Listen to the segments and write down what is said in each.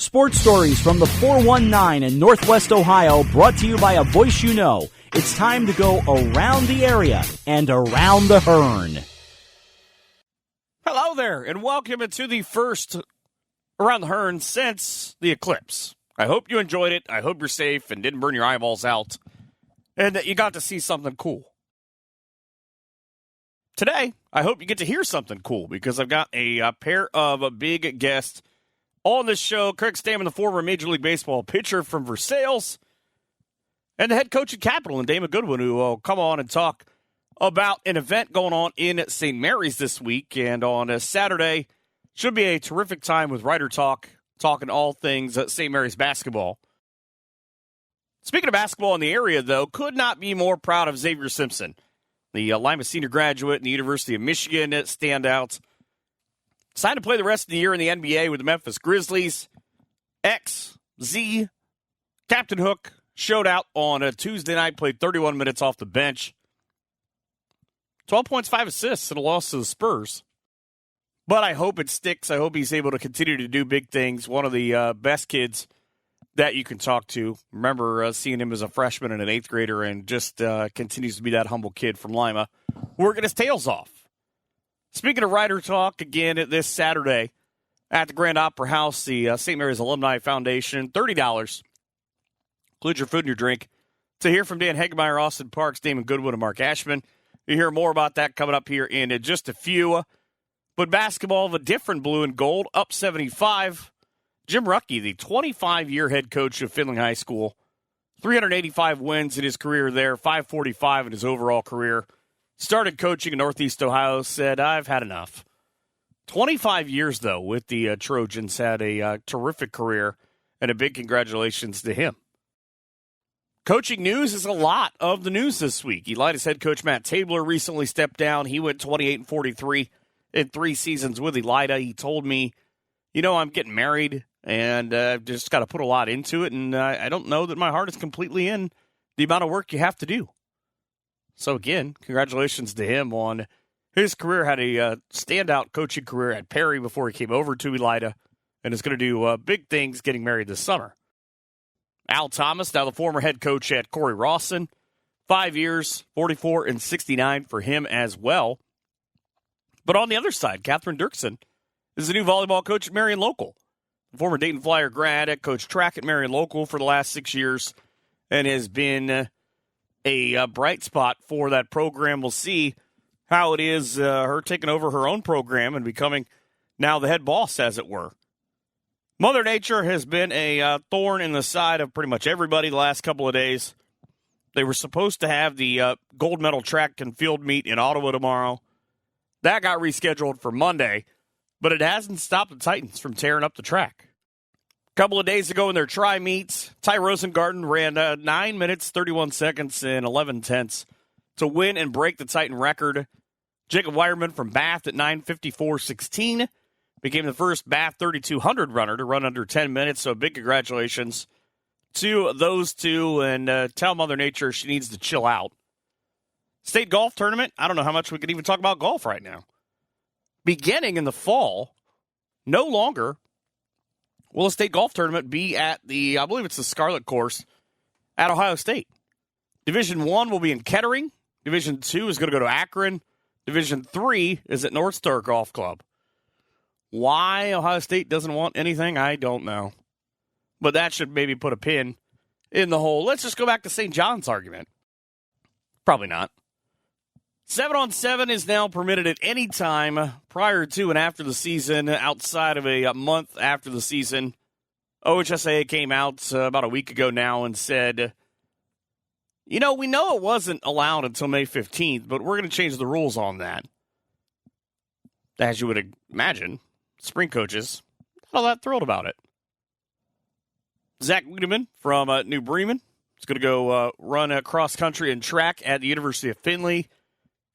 Sports stories from the 419 in Northwest Ohio, brought to you by a voice you know. It's time to go around the area and around the Hearn. Hello there, and welcome to the first Around the Hearn since the eclipse. I hope you enjoyed it. I hope you're safe and didn't burn your eyeballs out, and that you got to see something cool. Today, I hope you get to hear something cool, because I've got a pair of big guests on this show. Craig Stammen, the former Major League Baseball pitcher from Versailles, and the head coach at Capital, and Damon Goodwin, who will come on and talk about an event going on in St. Mary's this week. And on a Saturday, should be a terrific time with Writer Talk, talking all things St. Mary's basketball. Speaking of basketball in the area, though, could not be more proud of Xavier Simpson, the Lima senior graduate in the University of Michigan standout. Signed to play the rest of the year in the NBA with the Memphis Grizzlies. XZ, Captain Hook, showed out on a Tuesday night, played 31 minutes off the bench. 12 points, 5 assists in a loss to the Spurs. But I hope it sticks. I hope he's able to continue to do big things. One of the best kids that you can talk to. Remember seeing him as a freshman and an 8th grader, and just continues to be that humble kid from Lima, working his tails off. Speaking of Writer Talk, again this Saturday at the Grand Opera House, the St. Mary's Alumni Foundation, $30. Include your food and your drink. To hear from Dan Hegemeyer, Austin Parks, Damon Goodwin, and Mark Ashman. You hear more about that coming up here in just a few. But basketball of a different blue and gold, up 75. Jim Ruckey, the 25-year head coach of Findlay High School, 385 wins in his career there, 545 in his overall career. Started coaching in Northeast Ohio, said, I've had enough. 25 years, though, with the Trojans, had a terrific career, and a big congratulations to him. Coaching news is a lot of the news this week. Elita's head coach Matt Tabler recently stepped down. He went 28-43 in 3 seasons with Elita. He told me, I'm getting married, and I've just got to put a lot into it, and I don't know that my heart is completely in the amount of work you have to do. So, again, congratulations to him on his career. Had a standout coaching career at Perry before he came over to Elita, and is going to do big things getting married this summer. Al Thomas, now the former head coach at Corey Rawson, 5 years, 44-69 for him as well. But on the other side, Catherine Dirksen is the new volleyball coach at Marion Local. The former Dayton Flyer grad, coached track at Marion Local for the last 6 years, and has been a bright spot for that program. We'll see how it is her taking over her own program and becoming now the head boss, as it were. Mother Nature has been a thorn in the side of pretty much everybody the last couple of days. They were supposed to have the gold medal track and field meet in Ottawa tomorrow. That got rescheduled for Monday, but it hasn't stopped the Titans from tearing up the track. A couple of days ago in their tri-meets, Ty Rosengarten ran 9 minutes, 31 seconds, and 11 tenths to win and break the Titan record. Jacob Weierman from Bath at 9:54.16 became the first Bath 3200 runner to run under 10 minutes, so big congratulations to those two, and tell Mother Nature she needs to chill out. State golf tournament, I don't know how much we could even talk about golf right now. Beginning in the fall, no longer will a state golf tournament be at the, I believe it's the Scarlet Course at Ohio State. Division 1 will be in Kettering. Division 2 is going to go to Akron. Division 3 is at North Star Golf Club. Why Ohio State doesn't want anything, I don't know. But that should maybe put a pin in the hole. Let's just go back to St. John's argument. Probably not. 7-on-7 is now permitted at any time prior to and after the season, outside of a month after the season. OHSAA came out about a week ago now and said, we know it wasn't allowed until May 15th, but we're going to change the rules on that. As you would imagine, spring coaches not all that thrilled about it. Zach Wiedemann from New Bremen is going to go run cross country and track at the University of Findlay.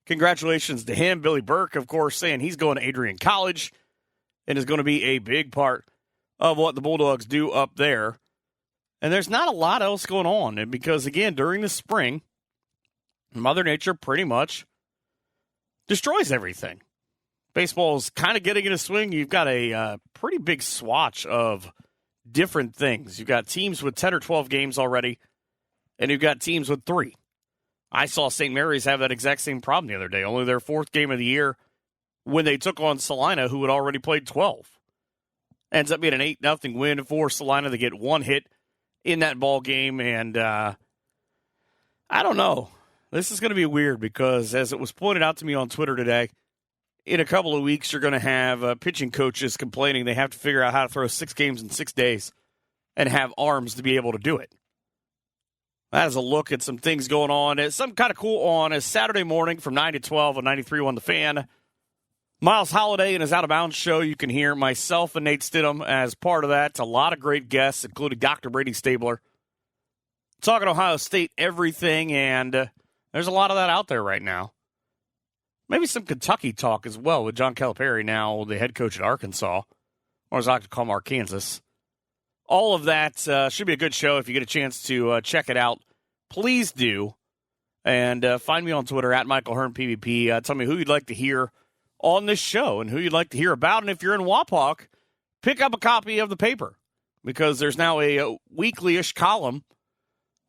Congratulations to him. Billy Burke, of course, saying he's going to Adrian College and is going to be a big part of what the Bulldogs do up there. And there's not a lot else going on. And because, again, during the spring, Mother Nature pretty much destroys everything. Baseball is kind of getting in a swing. You've got a pretty big swatch of different things. You've got teams with 10 or 12 games already, and you've got teams with 3. I saw St. Mary's have that exact same problem the other day, only their 4th game of the year when they took on Salina, who had already played 12. Ends up being an 8-0 win for Salina. They get 1 hit in that ball game, and I don't know. This is going to be weird because, as it was pointed out to me on Twitter today, in a couple of weeks you're going to have pitching coaches complaining they have to figure out how to throw 6 games in 6 days and have arms to be able to do it. That is a look at some things going on. It's something kind of cool on a Saturday morning from 9 to 12 on 93.1 The Fan. Miles Holliday and his Out of Bounds show. You can hear myself and Nate Stidham as part of that. A lot of great guests, including Dr. Brady Stabler. Talking Ohio State everything, and there's a lot of that out there right now. Maybe some Kentucky talk as well with John Calipari, now the head coach at Arkansas, or as I like to call him, Arkansas. All of that should be a good show. If you get a chance to check it out, please do. And find me on Twitter, at Michael Hearn PVP. Tell me who you'd like to hear on this show and who you'd like to hear about. And if you're in Wapak, pick up a copy of the paper because there's now a weekly-ish column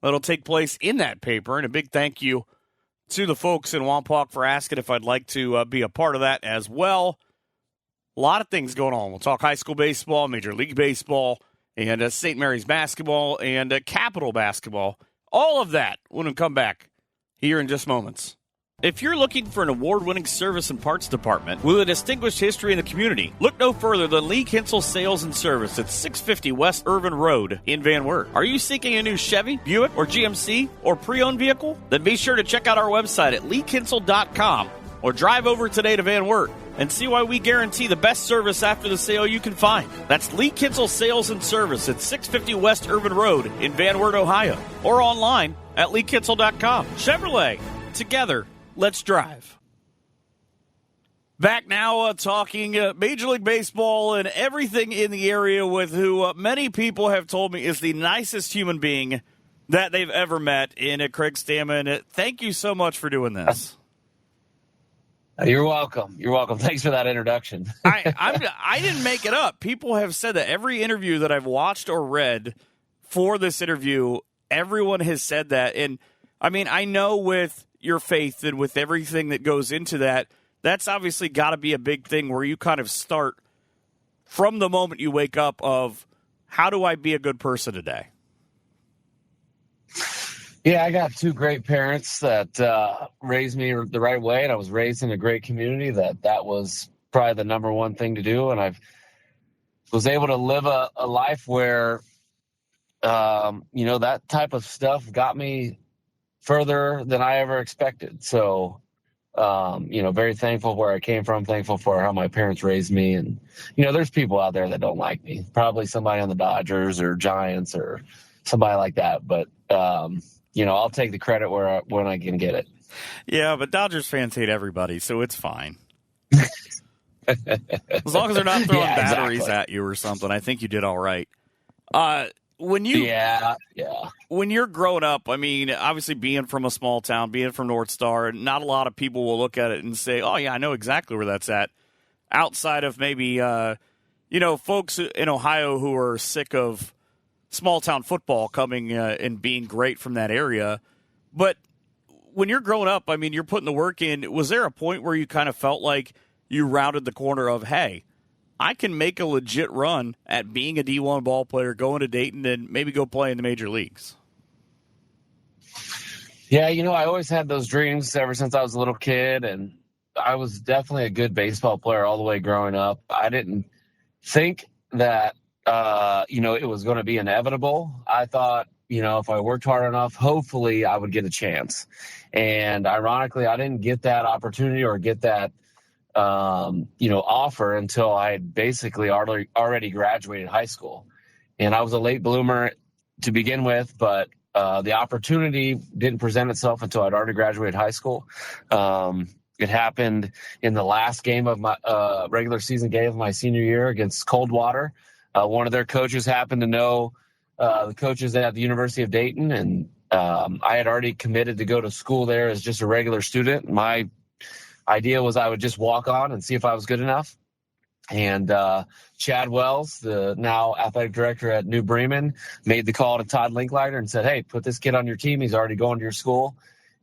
that'll take place in that paper. And a big thank you to the folks in Wapak for asking if I'd like to be a part of that as well. A lot of things going on. We'll talk high school baseball, Major League Baseball, and St. Mary's basketball and Capital basketball. All of that when we come back here in just moments. If you're looking for an award-winning service and parts department with a distinguished history in the community, look no further than Lee Kinsel Sales and Service at 650 West Irvin Road in Van Wert. Are you seeking a new Chevy, Buick, or GMC, or pre-owned vehicle? Then be sure to check out our website at leekinsel.com or drive over today to Van Wert and see why we guarantee the best service after the sale you can find. That's Lee Kinsel Sales and Service at 650 West Irvin Road in Van Wert, Ohio, or online at leekinsel.com. Chevrolet, together, let's drive. Back now talking Major League Baseball and everything in the area with who many people have told me is the nicest human being that they've ever met in Craig Stammen. Thank you so much for doing this. You're welcome. You're welcome. Thanks for that introduction. I didn't make it up. People have said that every interview that I've watched or read for this interview, everyone has said that. And, I mean, I know with your faith and with everything that goes into that, that's obviously got to be a big thing where you kind of start from the moment you wake up of how do I be a good person today? Yeah, I got 2 great parents that raised me the right way, and I was raised in a great community that was probably the number one thing to do, and I was able to live a life where, that type of stuff got me further than I ever expected. So, very thankful where I came from, thankful for how my parents raised me. And, there's people out there that don't like me, probably somebody on the Dodgers or Giants or somebody like that. But, I'll take the credit when I can get it. Yeah, but Dodgers fans hate everybody, so it's fine. As long as they're not throwing batteries at you or something, I think you did all right. When you're growing up, I mean, obviously being from a small town, being from North Star, not a lot of people will look at it and say, oh, yeah, I know exactly where that's at. Outside of maybe, folks in Ohio who are sick of small-town football coming and being great from that area. But when you're growing up, I mean, you're putting the work in. Was there a point where you kind of felt like you rounded the corner of, hey, I can make a legit run at being a D1 ball player, going to Dayton, and maybe go play in the major leagues? Yeah, I always had those dreams ever since I was a little kid, and I was definitely a good baseball player all the way growing up. I didn't think that, it was going to be inevitable. I thought, if I worked hard enough, hopefully I would get a chance. And ironically, I didn't get that opportunity or get that offer until I had basically already graduated high school. And I was a late bloomer to begin with, but the opportunity didn't present itself until I'd already graduated high school. It happened in the last game of my regular season game of my senior year against Coldwater. One of their coaches happened to know the coaches at the University of Dayton, and I had already committed to go to school there as just a regular student. My idea was I would just walk on and see if I was good enough. And Chad Wells, the now athletic director at New Bremen, made the call to Todd Linkleiter and said, hey, put this kid on your team. He's already going to your school.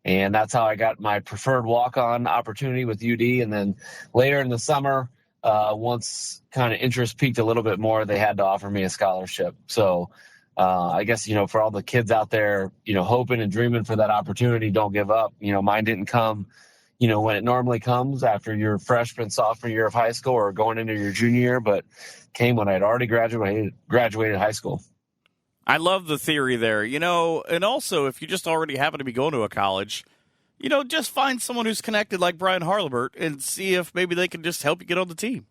And that's how I got my preferred walk-on opportunity with UD. And then later in the summer, once kind of interest peaked a little bit more, they had to offer me a scholarship. So I guess, for all the kids out there, hoping and dreaming for that opportunity, don't give up. Mine didn't come when it normally comes after your freshman, sophomore year of high school or going into your junior year, but came when I had already graduated high school. I love the theory there, and also if you just already happen to be going to a college, just find someone who's connected like Brian Harlebert and see if maybe they can just help you get on the team.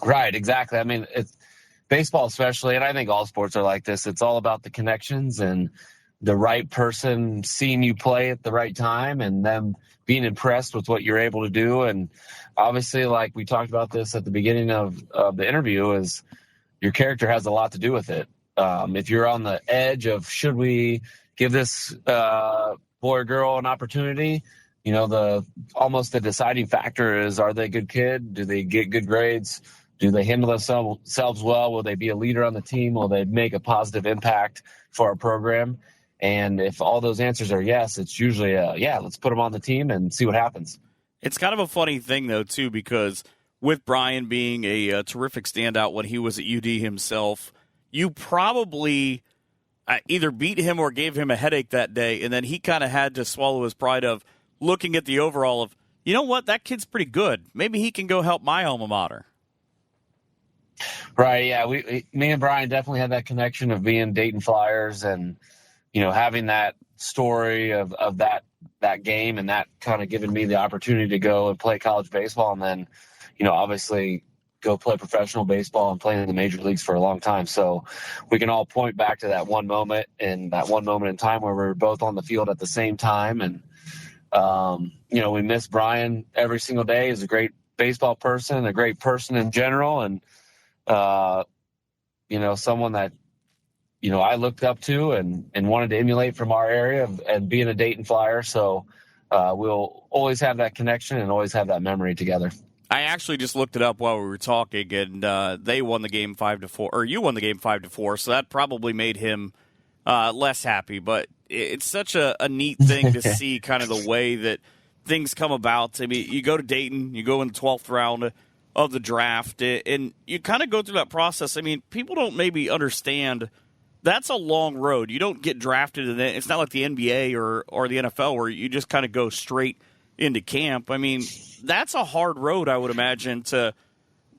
Right, exactly. I mean, it's baseball especially, and I think all sports are like this. It's all about the connections and the right person seeing you play at the right time and them being impressed with what you're able to do. And obviously, like we talked about this at the beginning of the interview, is your character has a lot to do with it. If you're on the edge of should we give this boy or girl an opportunity, almost the deciding factor is, are they a good kid? Do they get good grades? Do they handle themselves well? Will they be a leader on the team? Will they make a positive impact for our program? And if all those answers are yes, it's usually let's put them on the team and see what happens. It's kind of a funny thing, though, too, because with Brian being a terrific standout when he was at UD himself, you probably either beat him or gave him a headache that day, and then he kind of had to swallow his pride of looking at the overall of, you know what, that kid's pretty good. Maybe he can go help my alma mater. Right, yeah. Me and Brian definitely had that connection of being Dayton Flyers and, having that story of that game and that kind of giving me the opportunity to go and play college baseball and then, obviously go play professional baseball and play in the major leagues for a long time. So we can all point back to that one moment and that one moment in time where we were both on the field at the same time. And, we miss Brian every single day. He's a great baseball person, a great person in general. And, someone that, I looked up to and wanted to emulate from our area and being a Dayton Flyer. So we'll always have that connection and always have that memory together. I actually just looked it up while we were talking, and they won the game 5-4, or you won the game 5-4. So that probably made him less happy. But it's such a neat thing to see kind of the way that things come about. I mean, you go to Dayton, you go in the 12th round of the draft, and you kind of go through that process. I mean, people don't maybe understand that's a long road. You don't get drafted, and it's not like the NBA or the NFL where you just kind of go straight into camp. I mean, that's a hard road, I would imagine, to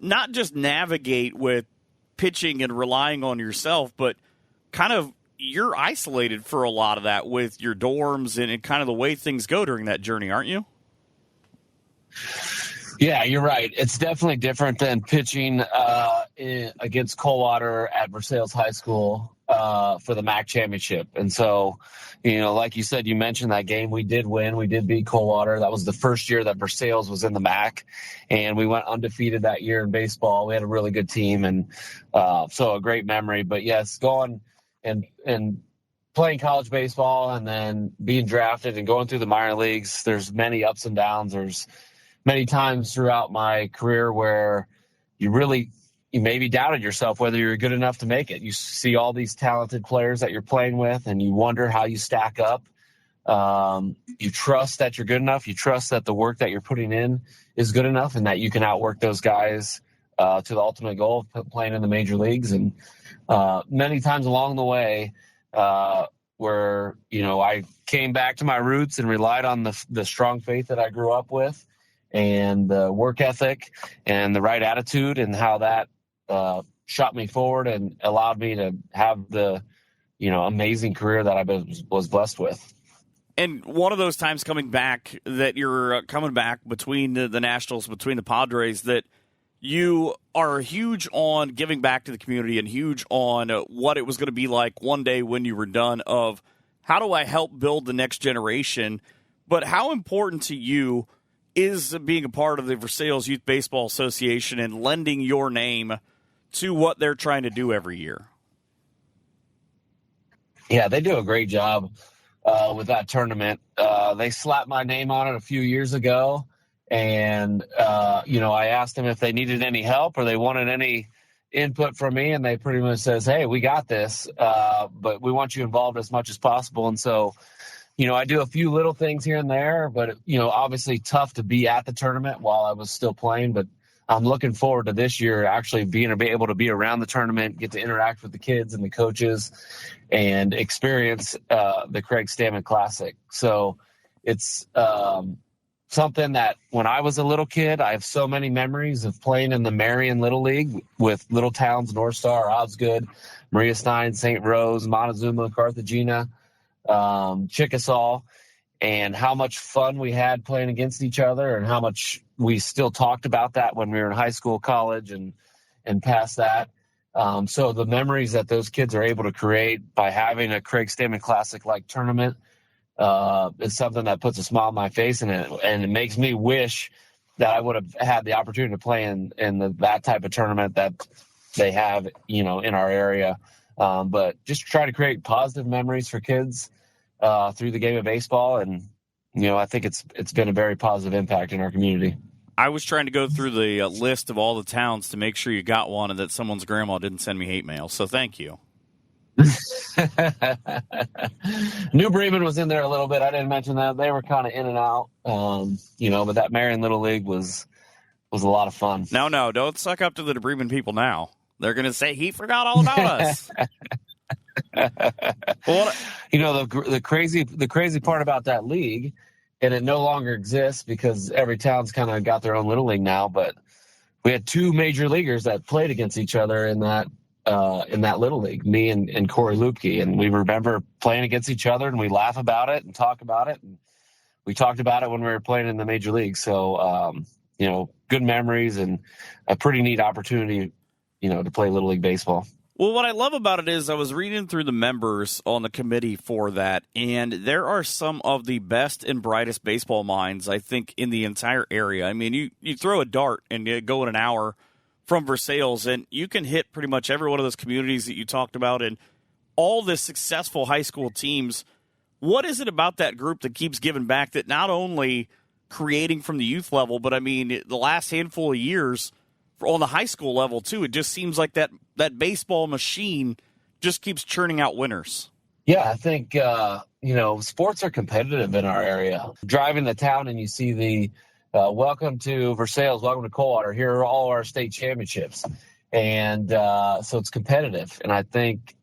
not just navigate with pitching and relying on yourself, but kind of you're isolated for a lot of that with your dorms and kind of the way things go during that journey, aren't you? Yeah, you're right. It's definitely different than pitching against Coldwater at Versailles High School for the MAC championship. And so, like you said, you mentioned that game. We did win. We did beat Coldwater. That was the first year that Versailles was in the MAC, and we went undefeated that year in baseball. We had a really good team, and so a great memory. But, yes, going and playing college baseball and then being drafted and going through the minor leagues, there's many ups and downs. There's many times throughout my career where you maybe doubted yourself whether you're good enough to make it. You see all these talented players that you're playing with, and you wonder how you stack up. You trust that you're good enough. You trust that the work that you're putting in is good enough and that you can outwork those guys to the ultimate goal of playing in the major leagues. And many times along the way where, I came back to my roots and relied on the strong faith that I grew up with and the work ethic and the right attitude and how that shot me forward and allowed me to have the, amazing career that I was blessed with. And one of those times coming back that you're coming back between the Nationals, between the Padres, that you are huge on giving back to the community and huge on what it was going to be like one day when you were done of how do I help build the next generation. But how important to you is being a part of the Versailles Youth Baseball Association and lending your name to what they're trying to do every year? Yeah, they do a great job with that tournament. They slapped my name on it a few years ago, And, I asked them if they needed any help or they wanted any input from me, and they pretty much says, hey, we got this, but we want you involved as much as possible. And so, I do a few little things here and there, but, obviously tough to be at the tournament while I was still playing. But I'm looking forward to this year actually being able to be around the tournament, get to interact with the kids and the coaches, and experience the Craig Stammen Classic. So it's something that when I was a little kid, I have so many memories of playing in the Marion Little League with little towns, North Star, Osgood, Maria Stein, St. Rose, Montezuma, Carthagena, Chickasaw, and how much fun we had playing against each other and how much we still talked about that when we were in high school, college, and past that. So the memories that those kids are able to create by having a Craig Stammen Classic-like tournament is something that puts a smile on my face, and it makes me wish that I would have had the opportunity to play in that type of tournament that they have, in our area. But just try to create positive memories for kids through the game of baseball, and I think it's been a very positive impact in our community. I was trying to go through the list of all the towns to make sure you got one and that someone's grandma didn't send me hate mail. So thank you. New Bremen was in there a little bit. I didn't mention that. They were kind of in and out, but that Marion Little League was a lot of fun. No, don't suck up to the Bremen people now. They're going to say he forgot all about us. Well, the crazy part about that league, and it no longer exists because every town's kind of got their own little league now, but we had two major leaguers that played against each other in that little league, me and Corey Lupke, and we remember playing against each other, and we laugh about it and talk about it, and we talked about it when we were playing in the major league. So good memories and a pretty neat opportunity to play Little League baseball. Well, what I love about it is I was reading through the members on the committee for that, and there are some of the best and brightest baseball minds, I think, in the entire area. I mean, you throw a dart and you go in an hour from Versailles, and you can hit pretty much every one of those communities that you talked about and all the successful high school teams. What is it about that group that keeps giving back, that not only creating from the youth level, but, I mean, the last handful of years on the high school level, too, it just seems like that baseball machine just keeps churning out winners. Yeah, I think, sports are competitive in our area. Driving the town and you see the welcome to Versailles, welcome to Coldwater, here are all our state championships. And so it's competitive. And I think,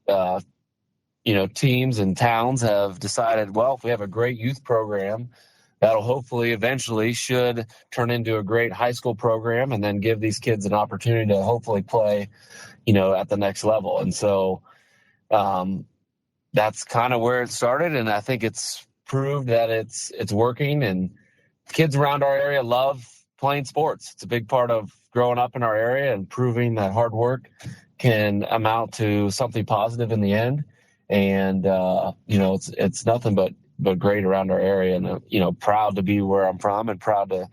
teams and towns have decided, well, if we have a great youth program, that'll hopefully eventually should turn into a great high school program and then give these kids an opportunity to hopefully play, at the next level. And so that's kind of where it started. And I think it's proved that it's working, and kids around our area love playing sports. It's a big part of growing up in our area and proving that hard work can amount to something positive in the end. And, it's nothing but great around our area, and, proud to be where I'm from, and proud to,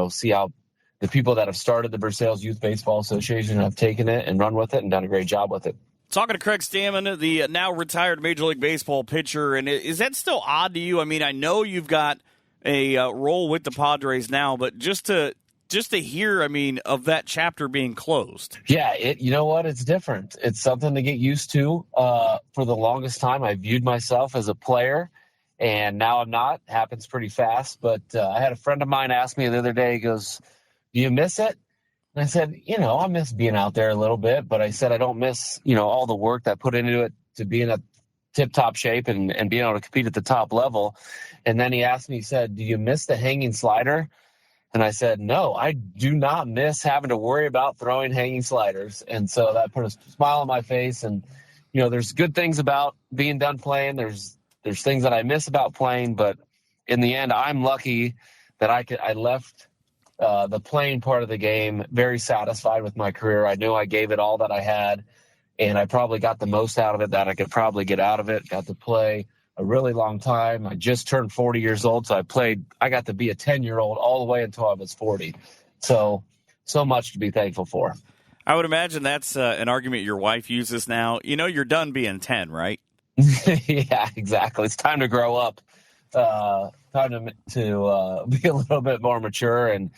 see how the people that have started the Versailles Youth Baseball Association have taken it and run with it and done a great job with it. Talking to Craig Stammen, the now retired Major League Baseball pitcher, and is that still odd to you? I mean, I know you've got a role with the Padres now, but just to hear, I mean, of that chapter being closed. Yeah, you know what? It's different. It's something to get used to. For the longest time, I viewed myself as a player, and now I'm not. It happens pretty fast. But I had a friend of mine ask me the other day, he goes, do you miss it? And I said, I miss being out there a little bit, but I said I don't miss, all the work that put into it to be in a tip-top shape and being able to compete at the top level. And then he asked me, he said, do you miss the hanging slider? And I said, no, I do not miss having to worry about throwing hanging sliders. And so that put a smile on my face. And, there's good things about being done playing. There's things that I miss about playing, but in the end, I'm lucky that I left the playing part of the game very satisfied with my career. I knew I gave it all that I had, and I probably got the most out of it that I could probably get out of it. Got to play a really long time. I just turned 40 years old, so I got to be a 10-year-old all the way until I was 40. So much to be thankful for. I would imagine that's an argument your wife uses now. You're done being 10, right? Yeah, exactly. It's time to grow up. Time to be a little bit more mature and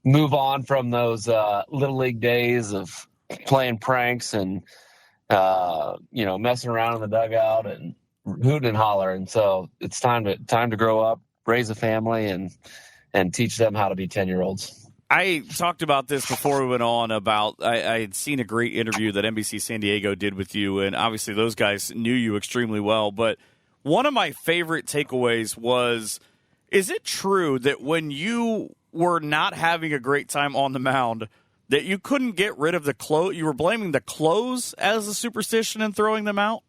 move on from those little league days of playing pranks and messing around in the dugout and hooting and hollering. So it's time to grow up, raise a family, and teach them how to be 10-year-olds. I talked about this before we went on about I had seen a great interview that NBC San Diego did with you, and obviously those guys knew you extremely well. But one of my favorite takeaways was, is it true that when you were not having a great time on the mound, that you couldn't get rid of the clothes? You were blaming the clothes as a superstition and throwing them out?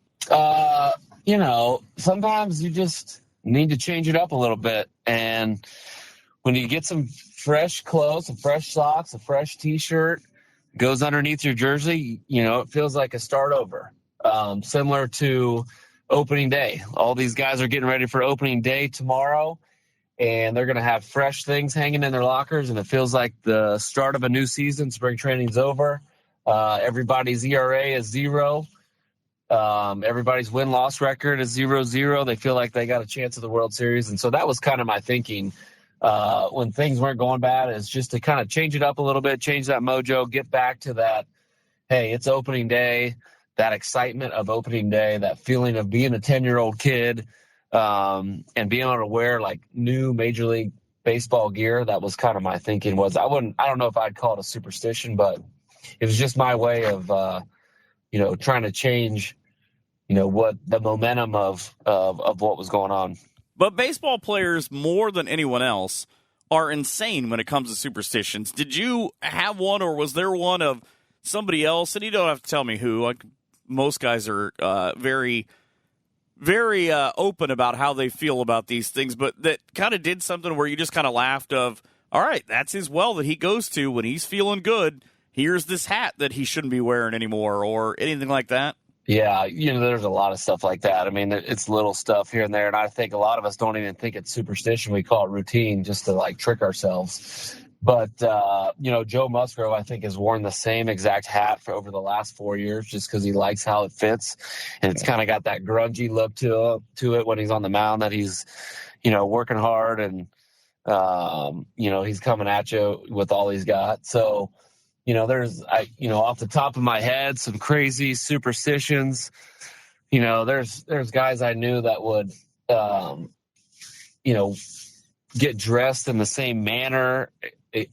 Sometimes you just need to change it up a little bit. And when you get some fresh clothes, some fresh socks, a fresh T-shirt, goes underneath your jersey, it feels like a start over. Similar to opening day. All these guys are getting ready for opening day tomorrow, and they're going to have fresh things hanging in their lockers, and it feels like the start of a new season. Spring training's over. Everybody's ERA is 0. Everybody's win-loss record is 0-0. They feel like they got a chance at the World Series. And so that was kind of my thinking when things weren't going bad, is just to kind of change it up a little bit, change that mojo, get back to that, hey, it's opening day, that excitement of opening day, that feeling of being a 10-year-old kid, and being able to wear like new Major League Baseball gear. That was kind of my thinking. I don't know if I'd call it a superstition, but it was just my way of, trying to change, what the momentum of what was going on. But baseball players, more than anyone else, are insane when it comes to superstitions. Did you have one, or was there one of somebody else? And you don't have to tell me who. Like, most guys are very, very open about how they feel about these things, but that kind of did something where you just kind of laughed of, all right, that's his well that he goes to when he's feeling good. Here's this hat that he shouldn't be wearing anymore, or anything like that? Yeah, there's a lot of stuff like that. I mean, it's little stuff here and there, and I think a lot of us don't even think it's superstition. We call it routine just to, like, trick ourselves. But, Joe Musgrove, I think, has worn the same exact hat for over the last 4 years just because he likes how it fits, and it's kind of got that grungy look to it when he's on the mound, that he's, working hard, and, he's coming at you with all he's got. So, there's, off the top of my head, some crazy superstitions. There's guys I knew that would, get dressed in the same manner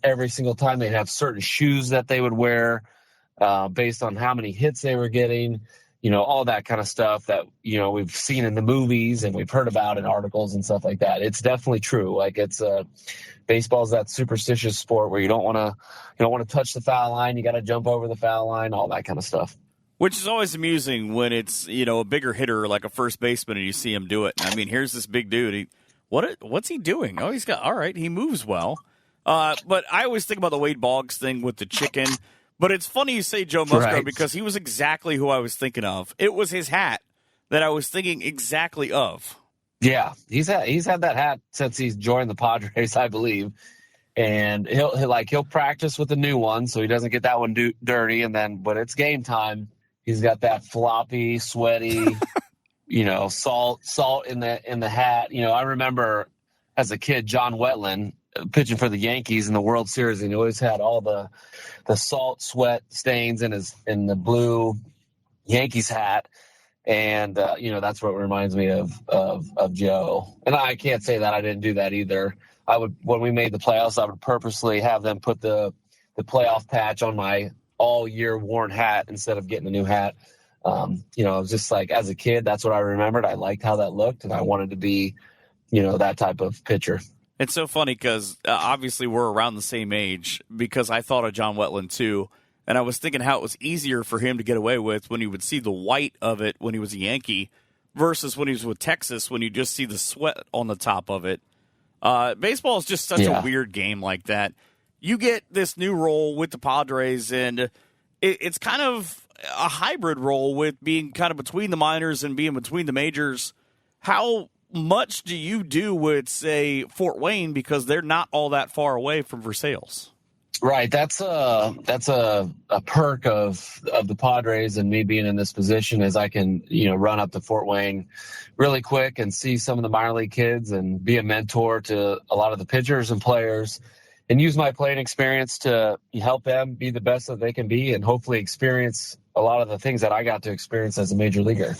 every single time. They'd have certain shoes that they would wear based on how many hits they were getting, all that kind of stuff that, we've seen in the movies and we've heard about in articles and stuff like that. It's definitely true. Like, it's baseball's that superstitious sport where you don't want to touch the foul line. You got to jump over the foul line, all that kind of stuff. Which is always amusing when it's, a bigger hitter like a first baseman and you see him do it. I mean, here's this big dude. What's he doing? Oh, all right, he moves well. But I always think about the Wade Boggs thing with the chicken. But it's funny you say Joe Musgrove, right, because he was exactly who I was thinking of. It was his hat that I was thinking exactly of. Yeah, he's had that hat since he's joined the Padres, I believe. And he'll practice with the new one so he doesn't get that one dirty. And then when it's game time, he's got that floppy, sweaty, salt in the hat. I remember as a kid, John Wetland pitching for the Yankees in the World Series, and he always had all the salt, sweat stains in the blue Yankees hat. And, that's what reminds me of Joe. And I can't say that I didn't do that either. When we made the playoffs, I would purposely have them put the playoff patch on my all year worn hat instead of getting a new hat. It was just like, as a kid, that's what I remembered. I liked how that looked, and I wanted to be, that type of pitcher. It's so funny because obviously we're around the same age, because I thought of John Wetland too. And I was thinking how it was easier for him to get away with when you would see the white of it when he was a Yankee versus when he was with Texas, when you just see the sweat on the top of it. Baseball is just such a weird game like that. You get this new role with the Padres, and it's kind of a hybrid role with being kind of between the minors and being between the majors. How much do you do with, say, Fort Wayne, because they're not all that far away from Versailles? Right. That's a perk of the Padres and me being in this position is I can, run up to Fort Wayne really quick and see some of the minor league kids and be a mentor to a lot of the pitchers and players and use my playing experience to help them be the best that they can be and hopefully experience a lot of the things that I got to experience as a major leaguer.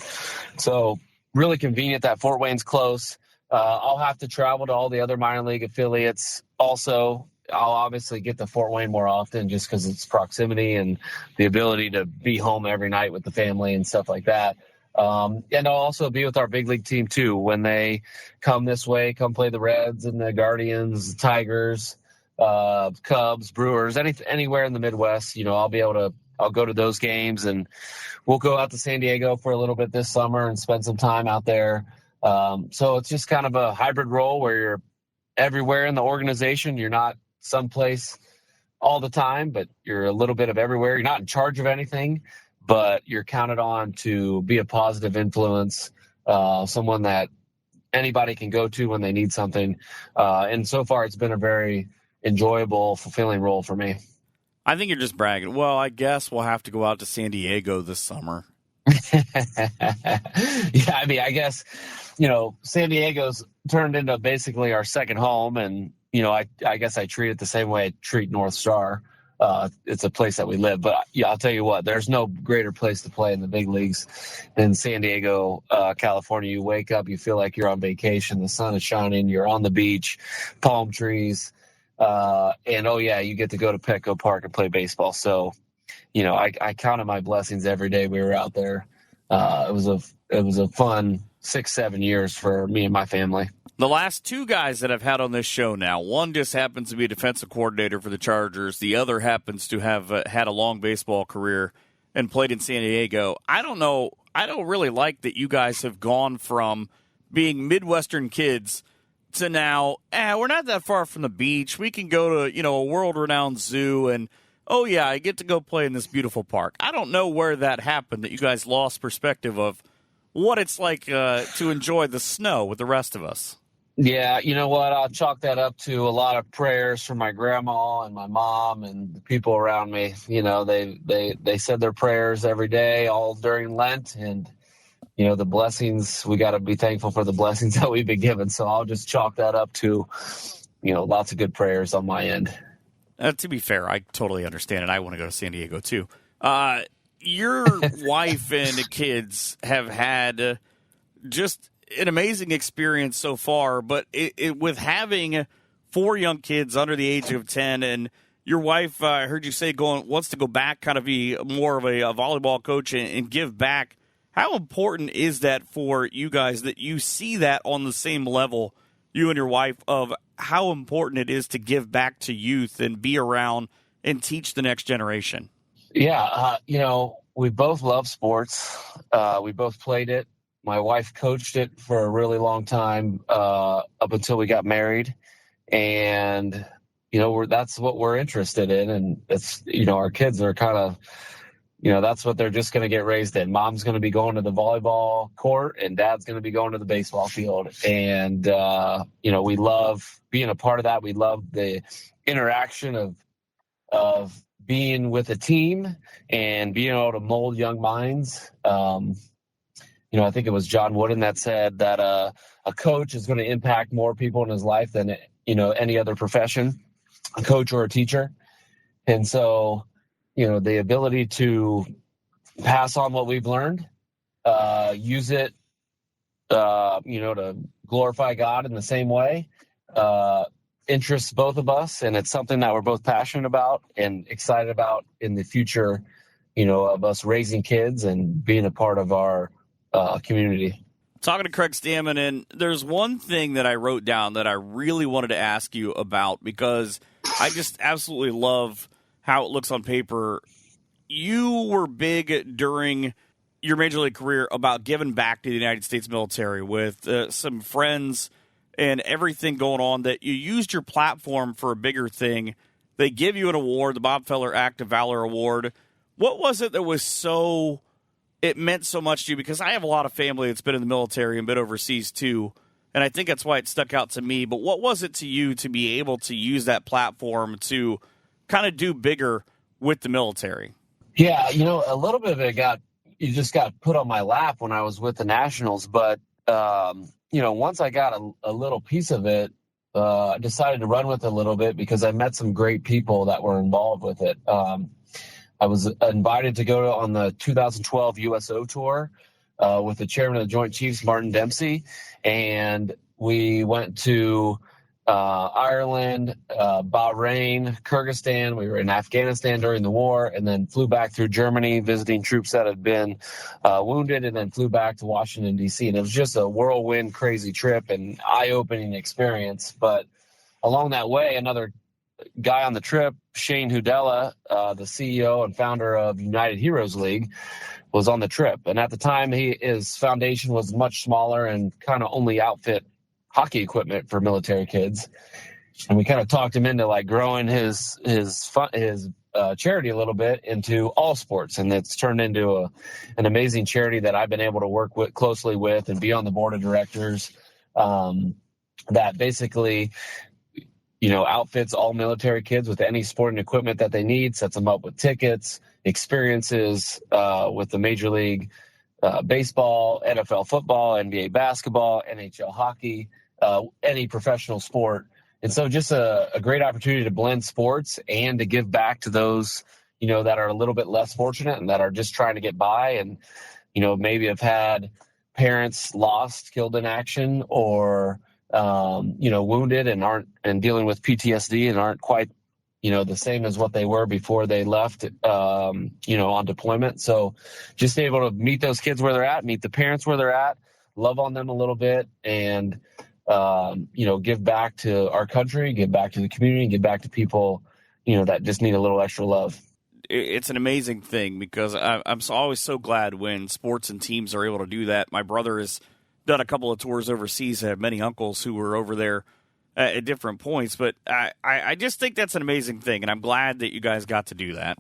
So really convenient that Fort Wayne's close. I'll have to travel to all the other minor league affiliates also. I'll obviously get to Fort Wayne more often just because it's proximity and the ability to be home every night with the family and stuff like that. And I'll also be with our big league team too when they come this way, come play the Reds and the Guardians, the Tigers, Cubs, Brewers, anywhere in the Midwest. I'll go to those games and we'll go out to San Diego for a little bit this summer and spend some time out there. So it's just kind of a hybrid role where you're everywhere in the organization. You're not someplace all the time, but you're a little bit of everywhere. You're not in charge of anything, but you're counted on to be a positive influence, someone that anybody can go to when they need something. And so far, it's been a very enjoyable, fulfilling role for me. I think you're just bragging. Well, I guess we'll have to go out to San Diego this summer. Yeah, I mean, I guess, San Diego's turned into basically our second home, and I guess I treat it the same way I treat North Star. It's a place that we live. But, yeah, I'll tell you what, there's no greater place to play in the big leagues than San Diego, California. You wake up, you feel like you're on vacation. The sun is shining. You're on the beach, palm trees. And, oh, yeah, you get to go to Petco Park and play baseball. So, I counted my blessings every day we were out there. It was a fun 6-7 years for me and my family. The last two guys that I've had on this show now, one just happens to be a defensive coordinator for the Chargers. The other happens to have had a long baseball career and played in San Diego. I don't know. I don't really like that you guys have gone from being Midwestern kids to now, we're not that far from the beach. We can go to, a world-renowned zoo and, oh, yeah, I get to go play in this beautiful park. I don't know where that happened, that you guys lost perspective of what it's like to enjoy the snow with the rest of us. Yeah, you know what? I'll chalk that up to a lot of prayers from my grandma and my mom and the people around me. They said their prayers every day, all during Lent, and the blessings. We got to be thankful for the blessings that we've been given. So I'll just chalk that up to, lots of good prayers on my end. To be fair, I totally understand it. I want to go to San Diego too. Your wife and the kids have had just an amazing experience so far, but with having 4 young kids under the age of 10, and your wife, I heard you say, wants to go back, kind of be more of a volleyball coach and give back. How important is that for you guys that you see that on the same level, you and your wife, of how important it is to give back to youth and be around and teach the next generation? Yeah, we both love sports. We both played it. My wife coached it for a really long time, up until we got married. And, that's what we're interested in. And it's, our kids are kind of, that's what they're just going to get raised in. Mom's going to be going to the volleyball court and dad's going to be going to the baseball field. And, we love being a part of that. We love the interaction of being with a team and being able to mold young minds. I think it was John Wooden that said that a coach is going to impact more people in his life than, any other profession, a coach or a teacher. And so, the ability to pass on what we've learned, use it, to glorify God in the same way, interests both of us. And it's something that we're both passionate about and excited about in the future, of us raising kids and being a part of our community. Talking to Craig Stammen, and there's one thing that I wrote down that I really wanted to ask you about because I just absolutely love how it looks on paper. You were big during your major league career about giving back to the United States military with some friends and everything going on, that you used your platform for a bigger thing. They give you an award, the Bob Feller Act of Valor Award. What was it that was it meant so much to you? Because I have a lot of family that's been in the military and been overseas too, and I think that's why it stuck out to me. But what was it to you to be able to use that platform to kind of do bigger with the military? Yeah, a little bit of it just got put on my lap when I was with the Nationals. But, once I got a little piece of it, I decided to run with it a little bit because I met some great people that were involved with it. I was invited to go on the 2012 USO tour with the chairman of the Joint Chiefs, Martin Dempsey, and we went to Ireland, Bahrain, Kyrgyzstan. We were in Afghanistan during the war, and then flew back through Germany, visiting troops that had been wounded, and then flew back to Washington, D.C. And it was just a whirlwind, crazy trip and eye-opening experience. But along that way, another guy on the trip, Shane Hudella, the CEO and founder of United Heroes League, was on the trip. And at the time, his foundation was much smaller and kind of only outfit hockey equipment for military kids. And we kind of talked him into like growing his charity a little bit into all sports. And it's turned into an amazing charity that I've been able to work closely with and be on the board of directors, that basically, outfits all military kids with any sporting equipment that they need, sets them up with tickets, experiences with the Major League Baseball, NFL football, NBA basketball, NHL hockey, any professional sport. And so just a great opportunity to blend sports and to give back to those, that are a little bit less fortunate and that are just trying to get by and, maybe have had parents lost, killed in action, or, wounded and dealing with PTSD and aren't quite, the same as what they were before they left, on deployment. So just able to meet those kids where they're at, meet the parents where they're at, love on them a little bit, and, give back to our country, give back to the community, give back to people, that just need a little extra love. It's an amazing thing because I'm always so glad when sports and teams are able to do that. My brother has done a couple of tours overseas. I have many uncles who were over there at different points, but I just think that's an amazing thing, and I'm glad that you guys got to do that.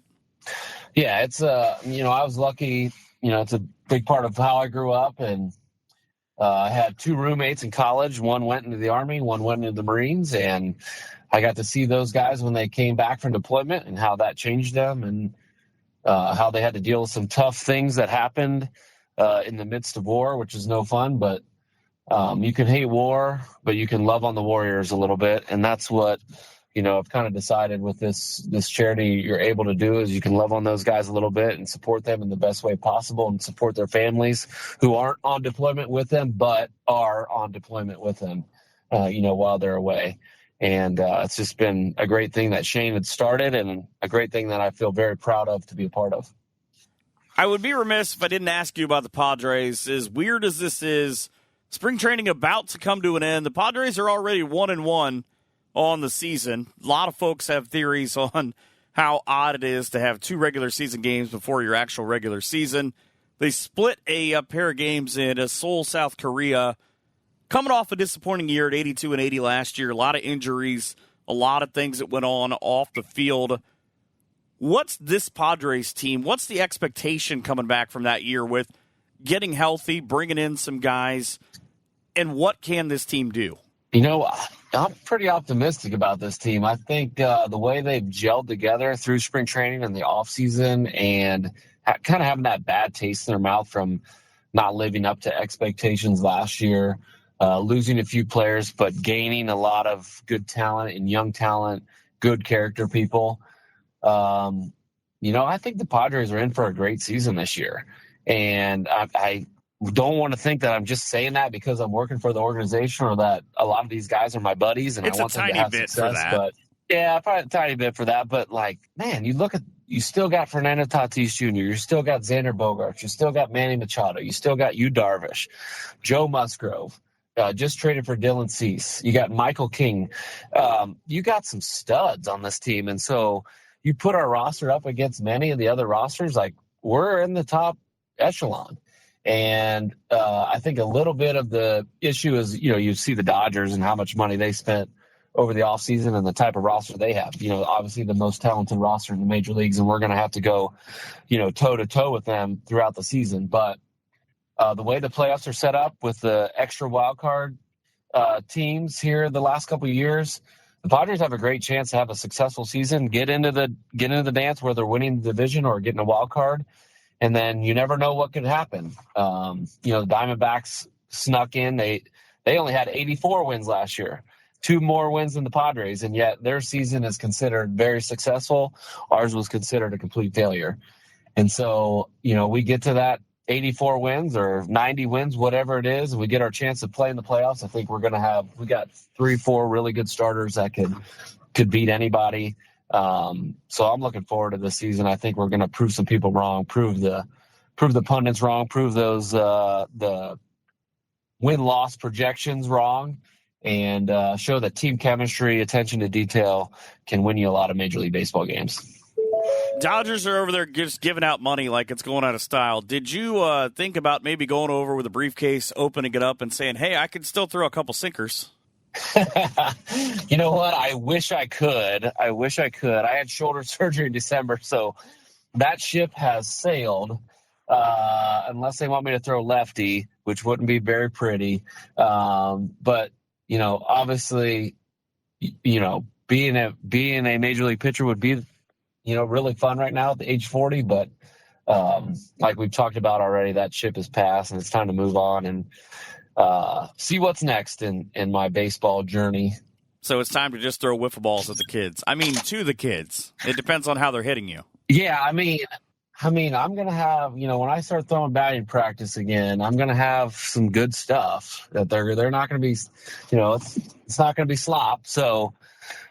Yeah, it's I was lucky. It's a big part of how I grew up, and I had two roommates in college. One went into the Army, one went into the Marines, and I got to see those guys when they came back from deployment and how that changed them, and how they had to deal with some tough things that happened in the midst of war, which is no fun. But you can hate war, but you can love on the warriors a little bit, and that's what I've kind of decided with this charity you're able to do is you can love on those guys a little bit and support them in the best way possible and support their families who aren't on deployment with them but are on deployment with them, while they're away. And it's just been a great thing that Shane had started and a great thing that I feel very proud of to be a part of. I would be remiss if I didn't ask you about the Padres. As weird as this is, spring training about to come to an end. The Padres are already 1-1 on the season. A lot of folks have theories on how odd it is to have two regular season games before your actual regular season. They split a pair of games in Seoul, South Korea, coming off a disappointing year at 82-80 last year. A lot of injuries, a lot of things that went on off the field. What's this Padres team? What's the expectation coming back from that year with getting healthy, bringing in some guys, and what can this team do? I'm pretty optimistic about this team. I think the way they've gelled together through spring training and the offseason and kind of having that bad taste in their mouth from not living up to expectations last year, losing a few players, but gaining a lot of good talent and young talent, good character people. I think the Padres are in for a great season this year. And I don't want to think that I'm just saying that because I'm working for the organization or that a lot of these guys are my buddies and I want them to have success. But yeah, probably a tiny bit for that. But man, you still got Fernando Tatis Jr., you still got Xander Bogaerts, you still got Manny Machado, you still got Yu Darvish, Joe Musgrove, just traded for Dylan Cease. You got Michael King. You got some studs on this team. And so you put our roster up against many of the other rosters, we're in the top echelon. And I think a little bit of the issue is, you see the Dodgers and how much money they spent over the offseason and the type of roster they have. Obviously the most talented roster in the major leagues, and we're going to have to go, toe-to-toe with them throughout the season. But the way the playoffs are set up with the extra wild card teams here the last couple of years, the Padres have a great chance to have a successful season, get into the dance where they're winning the division or getting a wild card, and then you never know what could happen. The Diamondbacks snuck in. They only had 84 wins last year, 2 more wins than the Padres, and yet their season is considered very successful. Ours was considered a complete failure. And so, we get to that 84 wins or 90 wins, whatever it is, and we get our chance to play in the playoffs. I think we got 3-4 really good starters that could beat anybody. So I'm looking forward to this season. I think we're going to prove some people wrong, prove the pundits wrong, prove those the win-loss projections wrong, and show that team chemistry, attention to detail can win you a lot of Major League Baseball games. Dodgers are over there just giving out money like it's going out of style. Did you think about maybe going over with a briefcase, opening it up, and saying, hey, I could still throw a couple sinkers? You know what? I wish I could. I had shoulder surgery in December, so that ship has sailed, unless they want me to throw lefty, which wouldn't be very pretty. But, obviously, being a Major League pitcher would be really fun right now at the age 40, but like we've talked about already, that ship has passed and it's time to move on and see what's next in my baseball journey. So it's time to just throw wiffle balls at the kids. I mean, to the kids. It depends on how they're hitting you. Yeah, I mean, I'm going to have, when I start throwing batting practice again, I'm going to have some good stuff that they're not going to be, it's not going to be slop. So,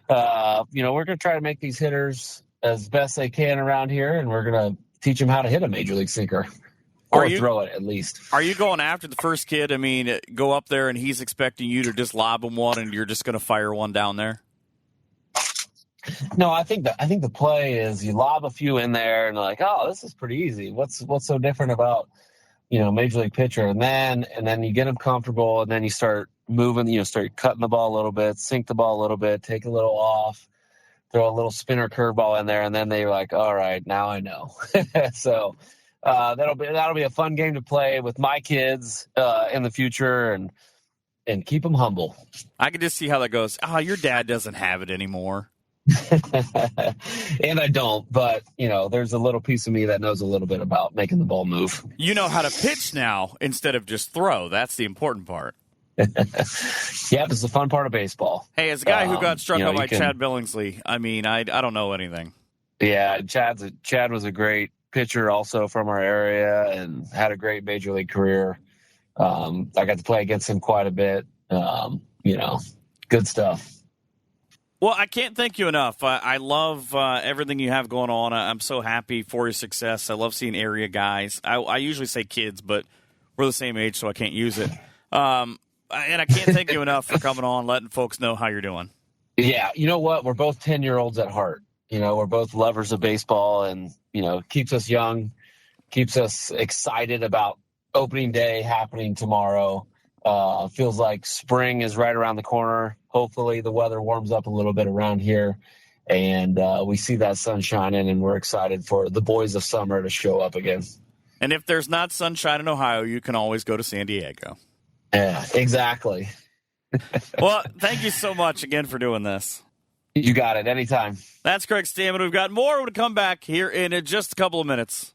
we're going to try to make these hitters as best they can around here, and we're going to teach them how to hit a Major League sinker. Or throw it, at least. Are you going after the first kid? I mean, go up there and he's expecting you to just lob him one and you're just going to fire one down there? No, I think the play is you lob a few in there and like, oh, this is pretty easy. What's so different about, Major League pitcher? And then you get them comfortable, and then you start moving, start cutting the ball a little bit, sink the ball a little bit, take a little off, throw a little spinner curveball in there, and then they're like, all right, now I know. So that'll be a fun game to play with my kids in the future, and keep them humble. I can just see how that goes. Oh, your dad doesn't have it anymore. And I don't, but there's a little piece of me that knows a little bit about making the ball move. You know how to pitch now instead of just throw. That's the important part. Yeah, this is the fun part of baseball. Hey, as a guy who got struck out by Chad Billingsley, I mean, I don't know anything. Yeah, Chad was a great pitcher also from our area and had a great Major League career. I got to play against him quite a bit. Good stuff. Well, I can't thank you enough. I love everything you have going on. I'm so happy for your success. I love seeing area guys. I usually say kids, but we're the same age, so I can't use it. And I can't thank you enough for coming on, letting folks know how you're doing. Yeah, you know what? We're both 10-year-olds at heart. We're both lovers of baseball, and, keeps us young, keeps us excited about opening day happening tomorrow. Feels like spring is right around the corner. Hopefully the weather warms up a little bit around here, and we see that sun shining, and we're excited for the boys of summer to show up again. And if there's not sunshine in Ohio, you can always go to San Diego. Yeah, exactly. Well, thank you so much again for doing this. You got it. Anytime. That's Craig Stammen. We've got more to come back here in just a couple of minutes.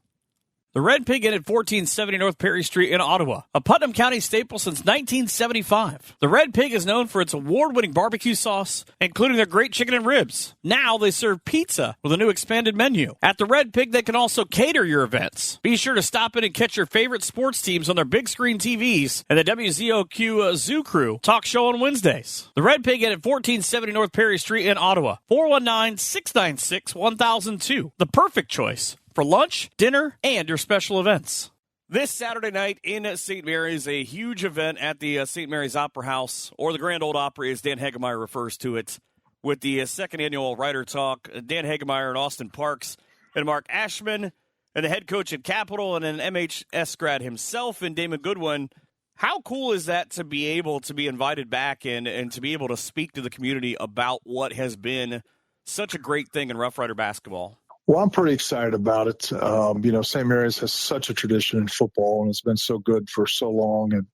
The Red Pig Inn at 1470 North Perry Street in Ottawa, a Putnam County staple since 1975. The Red Pig is known for its award-winning barbecue sauce, including their great chicken and ribs. Now they serve pizza with a new expanded menu. At the Red Pig, they can also cater your events. Be sure to stop in and catch your favorite sports teams on their big screen TVs and the WZOQ Zoo Crew talk show on Wednesdays. The Red Pig Inn at 1470 North Perry Street in Ottawa, 419-696-1002. The perfect choice for lunch, dinner, and your special events. This Saturday night in St. Mary's, a huge event at the St. Mary's Opera House, or the Grand Ole Opry, as Dan Hagemeyer refers to it, with the second annual Writer Talk. Dan Hagemeyer and Austin Parks and Mark Ashman, and the head coach at Capital, and an MHS grad himself, and Damon Goodwin. How cool is that to be able to be invited back and to be able to speak to the community about what has been such a great thing in Rough Rider basketball? Well, I'm pretty excited about it. St. Mary's has such a tradition in football, and it's been so good for so long. And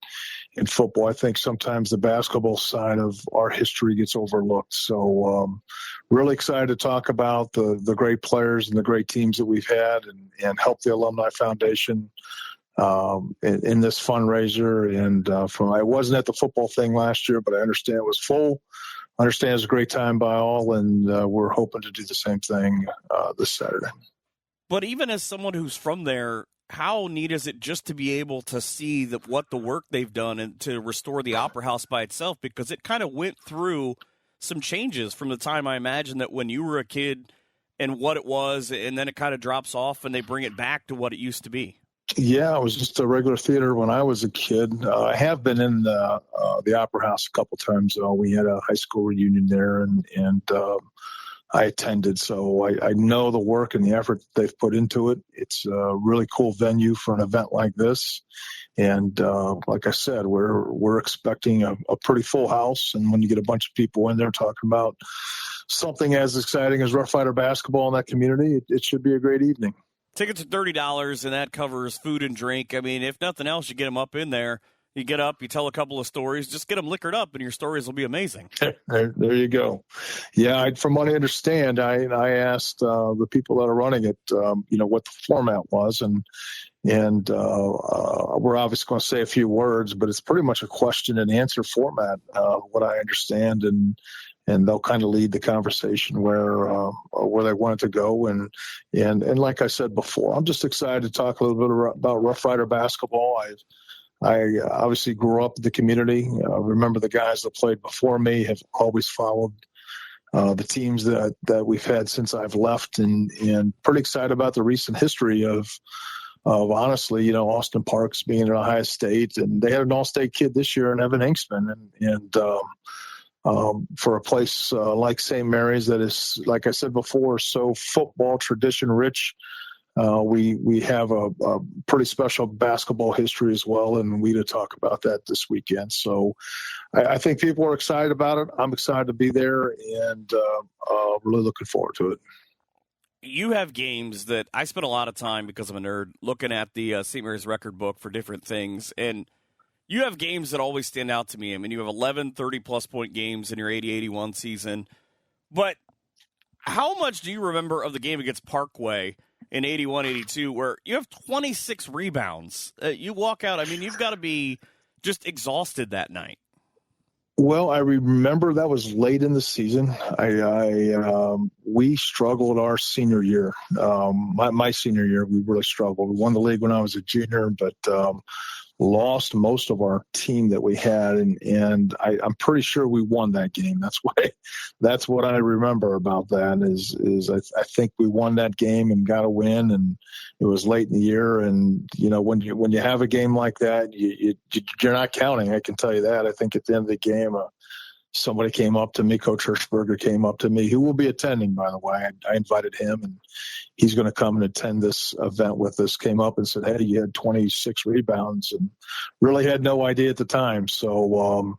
in football, I think sometimes the basketball side of our history gets overlooked. So really excited to talk about the great players and the great teams that we've had and help the Alumni Foundation in this fundraiser. And I wasn't at the football thing last year, but I understand it was full. I understand it's a great time by all, and we're hoping to do the same thing this Saturday. But even as someone who's from there, how neat is it just to be able to see what the work they've done and to restore the Opera House by itself? Because it kind of went through some changes from the time, I imagine, that when you were a kid and what it was, and then it kind of drops off and they bring it back to what it used to be. Yeah, it was just a regular theater when I was a kid. I have been in the Opera House a couple times. We had a high school reunion there, and I attended, so I know the work and the effort they've put into it. It's a really cool venue for an event like this, and like I said, we're expecting a pretty full house. And when you get a bunch of people in there talking about something as exciting as Rough Rider basketball in that community, it should be a great evening. Tickets are $30, and that covers food and drink. I mean, if nothing else, you get them up in there. You get up, you tell a couple of stories. Just get them liquored up, and your stories will be amazing. There you go. Yeah, from what I understand, I asked the people that are running it, what the format was, and we're obviously going to say a few words, but it's pretty much a question and answer format, what I understand, and they'll kind of lead the conversation where they want it to go. And like I said before, I'm just excited to talk a little bit about Rough Rider basketball. I obviously grew up in the community. Remember the guys that played before me have always followed the teams that we've had since I've left, and pretty excited about the recent history of honestly, Austin Parks being at Ohio State, and they had an all-state kid this year in Evan Hinksman, and for a place like St. Mary's that is, like I said before, so football tradition rich. We have a pretty special basketball history as well, and we to talk about that this weekend. So I think people are excited about it. I'm excited to be there, and really looking forward to it. You have games that I spent a lot of time, because I'm a nerd, looking at the St. Mary's record book for different things, and you have games that always stand out to me. I mean, you have 11 30-plus point games in your 80-81 season, but how much do you remember of the game against Parkway in 81-82 where you have 26 rebounds? You walk out, I mean, you've got to be just exhausted that night. Well, I remember that was late in the season. We struggled our senior year. My senior year, we really struggled. We won the league when I was a junior, but lost most of our team that we had, and I'm pretty sure we won that game. That's what I remember about that is I think we won that game and got a win, and it was late in the year. And when you have a game like that, you're not counting. I can tell you that. I think at the end of the game, somebody came up to me, Coach Hirschberger came up to me, who will be attending, by the way. I invited him, and he's going to come and attend this event with us, came up and said, hey, you had 26 rebounds, and really had no idea at the time. So,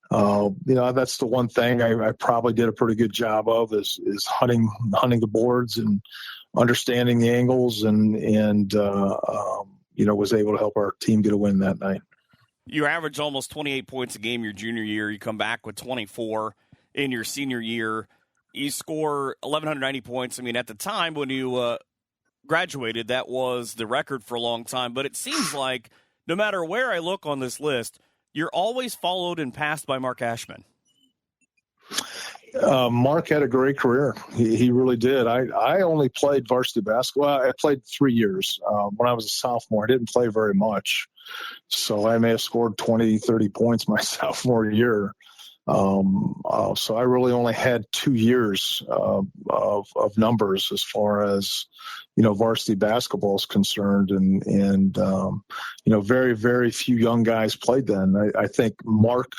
that's the one thing I probably did a pretty good job of is hunting the boards and understanding the angles and was able to help our team get a win that night. You average almost 28 points a game your junior year. You come back with 24 in your senior year. You score 1,190 points. I mean, at the time when you graduated, that was the record for a long time. But it seems like no matter where I look on this list, you're always followed and passed by Mark Ashman. Mark had a great career. He really did. I only played varsity basketball. I played 3 years. When I was a sophomore, I didn't play very much. So I may have scored 20, 30 points my sophomore year. So I really only had 2 years of numbers as far as, varsity basketball is concerned. And very, very few young guys played then. I think Mark,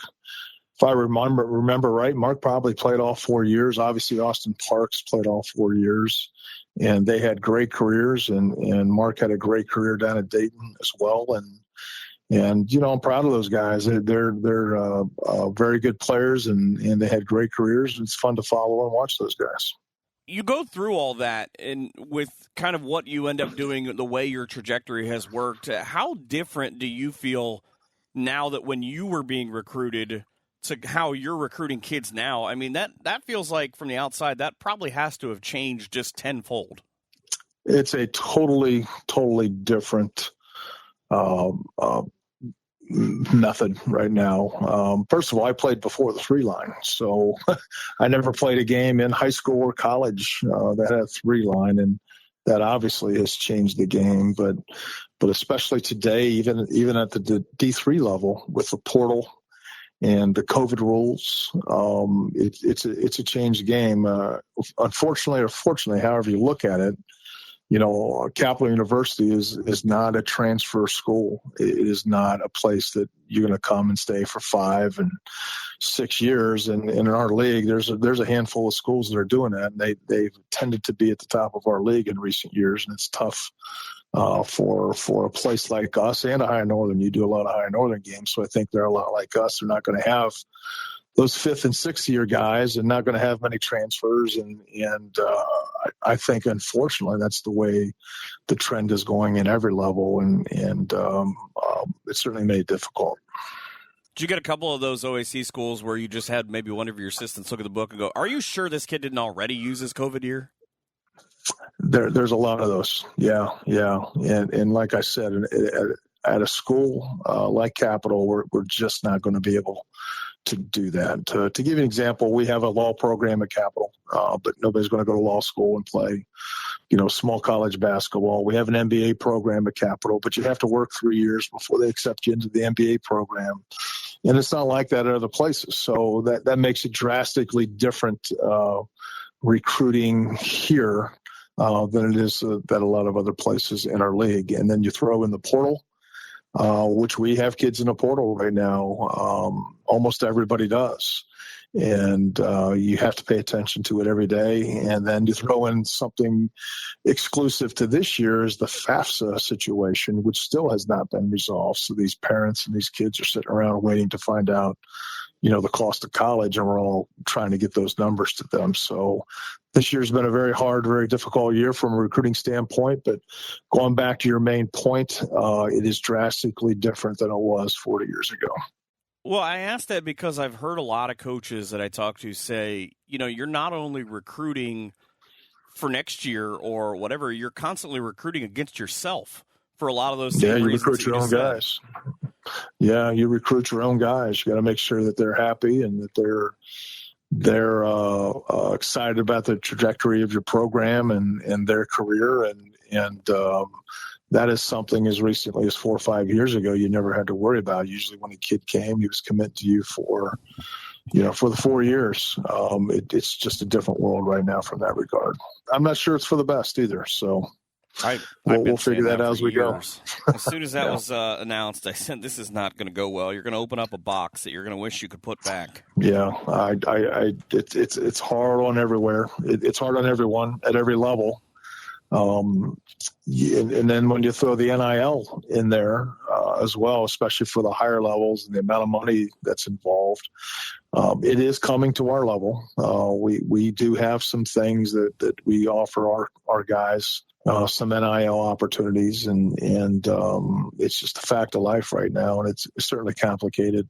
if I remember right, Mark probably played all 4 years. Obviously, Austin Parks played all 4 years, and they had great careers. And Mark had a great career down at Dayton as well. And I'm proud of those guys. They're very good players, and they had great careers. It's fun to follow and watch those guys. you go through all that, and with kind of what you end up doing, the way your trajectory has worked, how different do you feel now that when you were being recruited to how you're recruiting kids now? I mean, that feels like from the outside, that probably has to have changed just tenfold. It's a totally different method right now. First of all, I played before the 3-line, so I never played a game in high school or college that had a 3-line, and that obviously has changed the game. But especially today, even at the D3 level with the portal and the COVID rules, it's a changed game. Unfortunately or fortunately, however you look at it, Capital University is not a transfer school. It is not a place that you're going to come and stay for 5 and 6 years. And in our league, there's a handful of schools that are doing that. And they've tended to be at the top of our league in recent years. And it's tough for a place like us and a Higher Northern. You do a lot of Higher Northern games, so I think they're a lot like us. They're not going to have those 5th and 6th year guys, and not going to have many transfers. And I think, unfortunately, that's the way the trend is going in every level, and it certainly made it difficult. Did you get a couple of those OAC schools where you just had maybe one of your assistants look at the book and go, "Are you sure this kid didn't already use his COVID year?" There's a lot of those. Yeah. And like I said, at a school like Capital, we're just not going to be able to do that. To give you an example, we have a law program at Capital, but nobody's going to go to law school and play, small college basketball. We have an MBA program at Capital, but you have to work 3 years before they accept you into the MBA program. And it's not like that at other places. So that makes it drastically different recruiting here than it is that a lot of other places in our league. And then you throw in the portal, which we have kids in the portal right now. Almost everybody does. And you have to pay attention to it every day. And then you throw in something exclusive to this year is the FAFSA situation, which still has not been resolved. So these parents and these kids are sitting around waiting to find out, the cost of college, and we're all trying to get those numbers to them. So this year's been a very hard, very difficult year from a recruiting standpoint. But going back to your main point, it is drastically different than it was 40 years ago. Well, I asked that because I've heard a lot of coaches that I talk to say, you're not only recruiting for next year or whatever, you're constantly recruiting against yourself for a lot of those same you reasons. Recruit your own guys. Yeah, you recruit your own guys. You got to make sure that they're happy and that they're excited about the trajectory of your program and their career. And that is something as recently as 4 or 5 years ago you never had to worry about. Usually when a kid came, he was committed to you for the 4 years. It's just a different world right now from that regard. I'm not sure it's for the best either. So we'll figure that out as we go. As soon as that was announced, I said, this is not going to go well. You're going to open up a box that you're going to wish you could put back. Yeah, it's hard on everywhere. It's hard on everyone at every level. And then when you throw the NIL in there as well, especially for the higher levels and the amount of money that's involved, it is coming to our level. We do have some things that we offer our guys, some NIL opportunities, and it's just a fact of life right now, and it's certainly complicated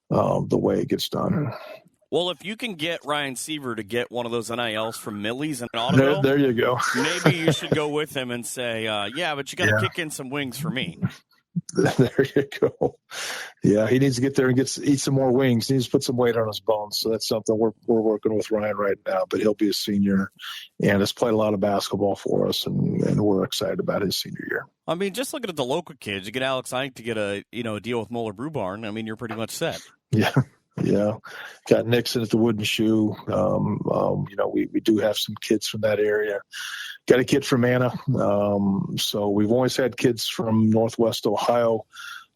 the way it gets done. Well, if you can get Ryan Seaver to get one of those NILs from Millie's and Automobile, there you go. Maybe you should go with him and say, yeah, but you got to kick in some wings for me. There you go. Yeah, he needs to get there and eat some more wings. He needs to put some weight on his bones. So that's something we're working with Ryan right now. But he'll be a senior and has played a lot of basketball for us, and we're excited about his senior year. I mean, just looking at the local kids, you get Alex Ike to get a deal with Moeller Brew Barn. I mean, you're pretty much set. Yeah. Got Nixon at the Wooden Shoe. We do have some kids from that area. Got a kid from Anna. So we've always had kids from Northwest Ohio.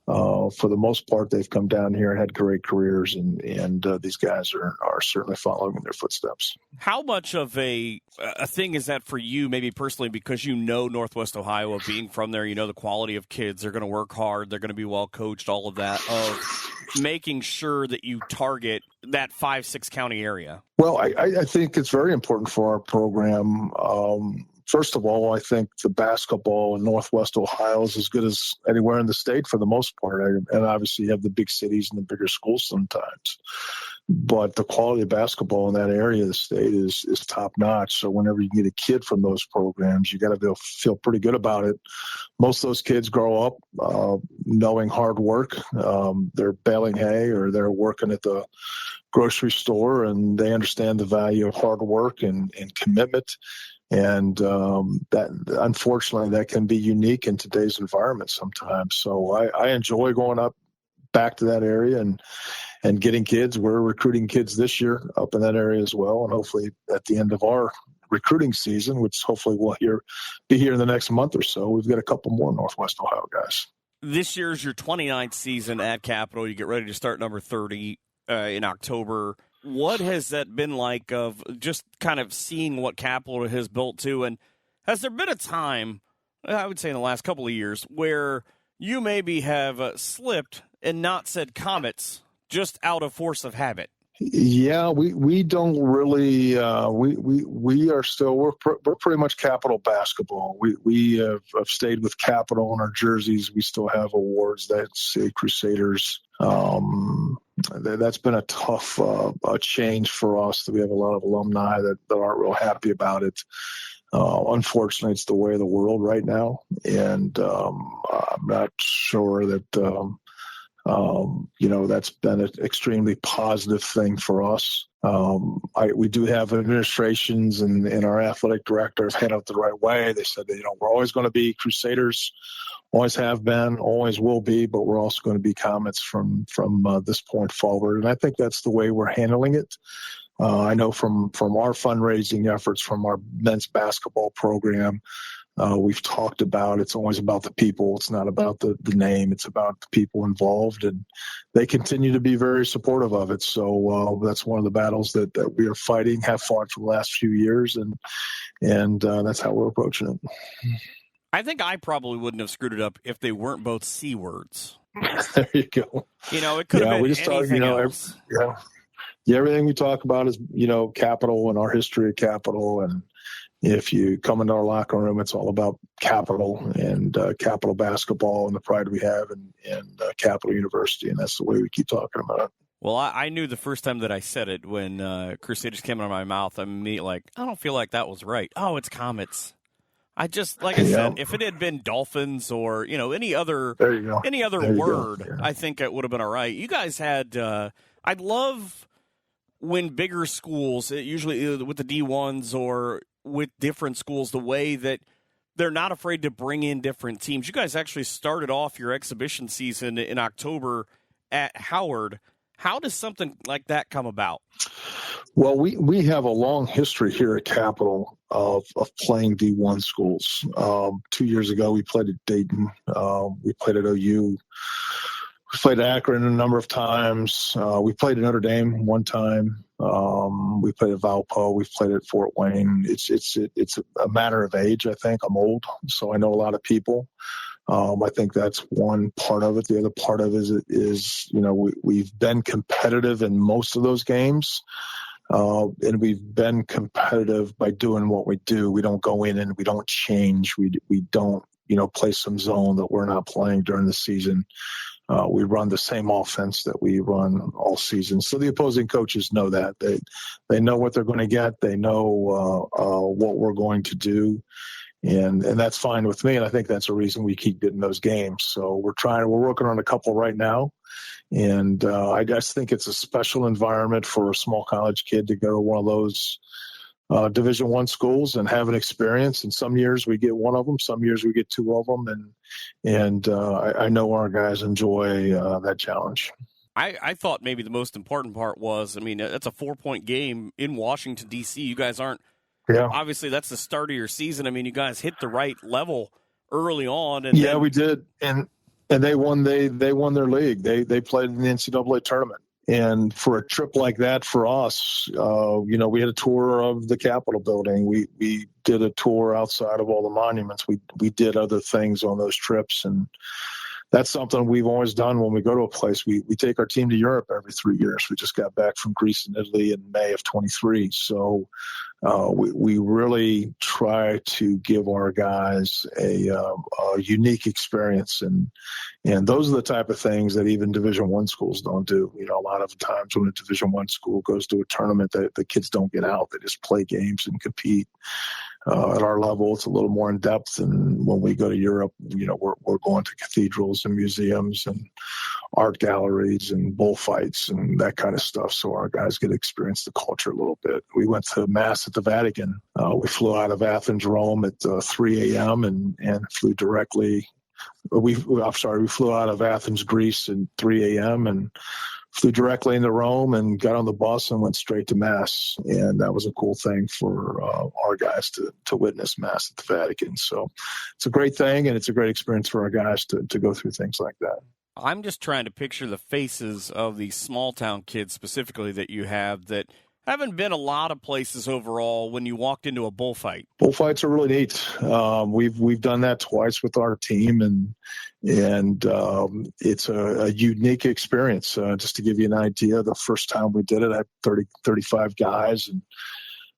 For the most part, they've come down here and had great careers, and these guys are certainly following in their footsteps. How much of a thing is that for you, maybe personally, because Northwest Ohio, being from there, the quality of kids, they're going to work hard, they're going to be well coached, all of that, of making sure that you target that 5-6 county area? Well, I think it's very important for our program. First of all, I think the basketball in Northwest Ohio is as good as anywhere in the state for the most part. And obviously you have the big cities and the bigger schools sometimes. But the quality of basketball in that area of the state is top notch. So whenever you get a kid from those programs, you got to feel pretty good about it. Most of those kids grow up knowing hard work. They're baling hay or they're working at the grocery store, and they understand the value of hard work and commitment. And that, unfortunately, that can be unique in today's environment sometimes. So I enjoy going up back to that area and getting kids. We're recruiting kids this year up in that area as well. And hopefully at the end of our recruiting season, which hopefully we'll be here in the next month or so, we've got a couple more Northwest Ohio guys. This year's your 29th season at Capital. You get ready to start number 30 in October. What has that been like of just kind of seeing what Capital has built to? And has there been a time, I would say in the last couple of years, where you maybe have slipped and not said Comets just out of force of habit? Yeah, we don't really we are still we're pretty much Capital basketball. We have stayed with Capital on our jerseys. We still have awards that say Crusaders. That's been a tough change for us. We have a lot of alumni that aren't real happy about it. Unfortunately, it's the way of the world right now, and I'm not sure that. That's been an extremely positive thing for us. We do have administrations and our athletic directors head out the right way. They said that, we're always going to be Crusaders, always have been, always will be, but we're also going to be Comets from this point forward. And I think that's the way we're handling it. I know from our fundraising efforts from our men's basketball program, we've talked about it's always about the people. It's not about the name. It's about the people involved, and they continue to be very supportive of it. So that's one of the battles that we are fighting, have fought for the last few years, and that's how we're approaching it. I think I probably wouldn't have screwed it up if they weren't both C words. There you go. It could have been we just anything else. Everything we talk about is, Capital and our history of Capital. And if you come into our locker room, it's all about Capital and Capital basketball and the pride we have and Capital University. And that's the way we keep talking about it. Well, I knew the first time that I said it when Crusaders came out of my mouth, I don't feel like that was right. Oh, it's Comets. I said, if it had been Dolphins or, any other word, I think it would have been all right. You guys had, I love when bigger schools, usually with the D1s or with different schools, the way that they're not afraid to bring in different teams. You guys actually started off your exhibition season in October at Howard. How does something like that come about? Well, we have a long history here at Capital of playing D1 schools. 2 years ago, we played at Dayton. We played at OU. We played at Akron a number of times. We played at Notre Dame one time. We played at Valpo. We've played at Fort Wayne. It's a matter of age, I think. I'm old, so I know a lot of people. I think that's one part of it. The other part of it is we've been competitive in most of those games. And we've been competitive by doing what we do. We don't go in and we don't change. We don't, play some zone that we're not playing during the season. We run the same offense that we run all season. So the opposing coaches know that. They know what they're going to get. They know what we're going to do. And that's fine with me. And I think that's a reason we keep getting those games. So we're working on a couple right now. And I just think it's a special environment for a small college kid to go to one of those Division I schools and have an experience. And some years we get one of them, some years we get two of them. And I know our guys enjoy that challenge. I thought maybe the most important part was, that's a 4-point game in Washington, D.C. You guys aren't, obviously that's the start of your season. You guys hit the right level early on. And we did. And they won their league. They played in the NCAA tournament. And for a trip like that for us, we had a tour of the Capitol building. We did a tour outside of all the monuments. We did other things on those trips. And that's something we've always done when we go to a place. We take our team to Europe every 3 years. We just got back from Greece and Italy in May of 23. So we really try to give our guys a unique experience, and those are the type of things that even Division I schools don't do. You know, a lot of times when a Division I school goes to a tournament, the kids don't get out; they just play games and compete. At our level, it's a little more in depth, and when we go to Europe, you know, we're going to cathedrals and museums and art galleries and bullfights and that kind of stuff. So our guys get to experience the culture a little bit. We went to Mass at the Vatican. We flew out of Athens, Rome at 3 a.m. and flew directly. We flew out of Athens, Greece at 3 a.m. and flew directly into Rome and got on the bus and went straight to Mass. And that was a cool thing for our guys to witness Mass at the Vatican. So it's a great thing, and it's a great experience for our guys to go through things like that. I'm just trying to picture the faces of these small town kids specifically that you have that haven't been a lot of places overall when you walked into a bullfight. Bullfights are really neat. We've done that twice with our team, and it's a unique experience. Just to give you an idea, the first time we did it, I had 35 guys, and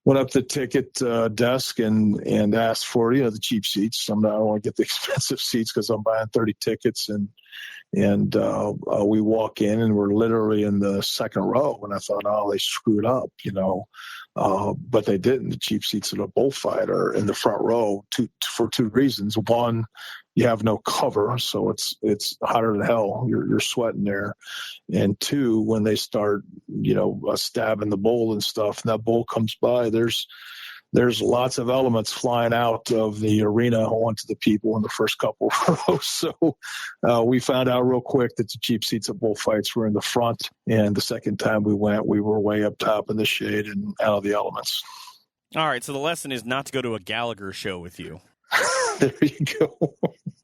went up to the ticket desk and asked for, you know, the cheap seats. I don't want to get the expensive seats because I'm buying 30 tickets, and we walk in and we're literally in the second row, and I thought, oh, they screwed up, you know, but they didn't. The cheap seats at a bullfight are in the front row for two reasons. One, you have no cover, so it's hotter than hell. You're sweating there. And two, when they start, you know, stabbing the bull and stuff, and that bull comes by, there's lots of elements flying out of the arena onto the people in the first couple of rows. So we found out real quick that the cheap seats at bullfights were in the front. And the second time we went, we were way up top in the shade and out of the elements. All right, so the lesson is not to go to a Gallagher show with you. There you go.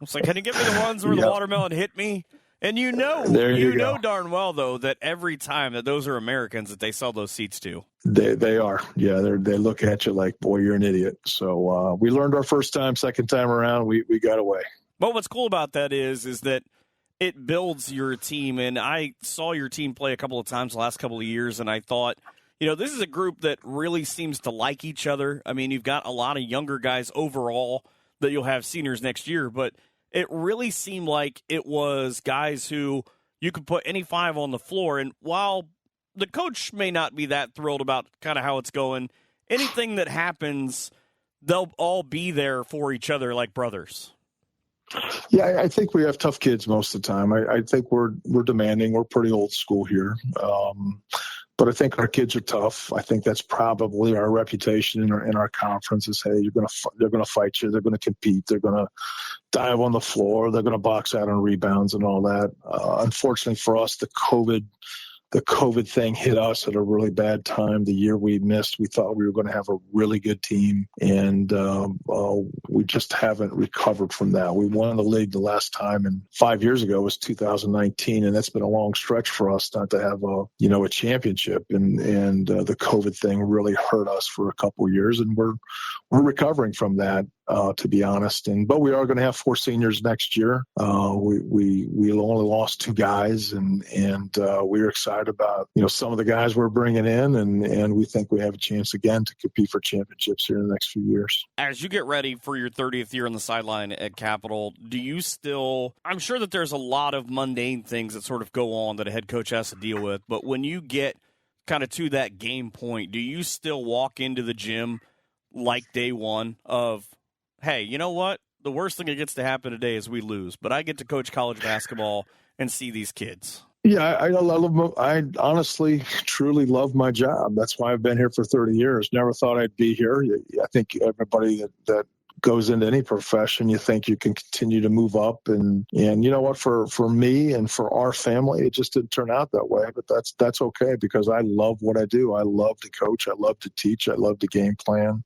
It's like, can you give me the ones where the watermelon hit me? And you know darn well, though, that every time that those are Americans that they sell those seats to. They are. Yeah, they look at you like, boy, you're an idiot. So we learned our first time, second time around, we got away. But what's cool about that is that it builds your team. And I saw your team play a couple of times the last couple of years, and I thought, you know, this is a group that really seems to like each other. I mean, you've got a lot of younger guys overall that you'll have seniors next year, but it really seemed like it was guys who you could put any five on the floor. And while the coach may not be that thrilled about kind of how it's going, anything that happens, they'll all be there for each other like brothers. Yeah, I think we have tough kids most of the time. I think we're demanding. We're pretty old school here. But I think our kids are tough. I think that's probably our reputation in our conference is, hey, they're gonna fight you. They're gonna compete. They're gonna dive on the floor. They're gonna box out on rebounds and all that. Unfortunately for us, the COVID thing hit us at a really bad time. The year we missed, we thought we were going to have a really good team, and we just haven't recovered from that. We won the league the last time, and 5 years ago was 2019, and that's been a long stretch for us not to have a championship. And the COVID thing really hurt us for a couple of years, and we're recovering from that. To be honest, but we are going to have 4 seniors next year. We only lost 2 guys, and we're excited about some of the guys we're bringing in, and we think we have a chance again to compete for championships here in the next few years. As you get ready for your 30th year on the sideline at Capital, do you still? I'm sure that there's a lot of mundane things that sort of go on that a head coach has to deal with, but when you get kind of to that game point, do you still walk into the gym like day one of, hey, you know what? The worst thing that gets to happen today is we lose, but I get to coach college basketball and see these kids. Yeah, I honestly, truly love my job. That's why I've been here for 30 years. Never thought I'd be here. I think everybody that goes into any profession, you think you can continue to move up, and you know what, for me and for our family, it just didn't turn out that way, but that's okay, because I love what I do. I love to coach. I love to teach. I love the game plan.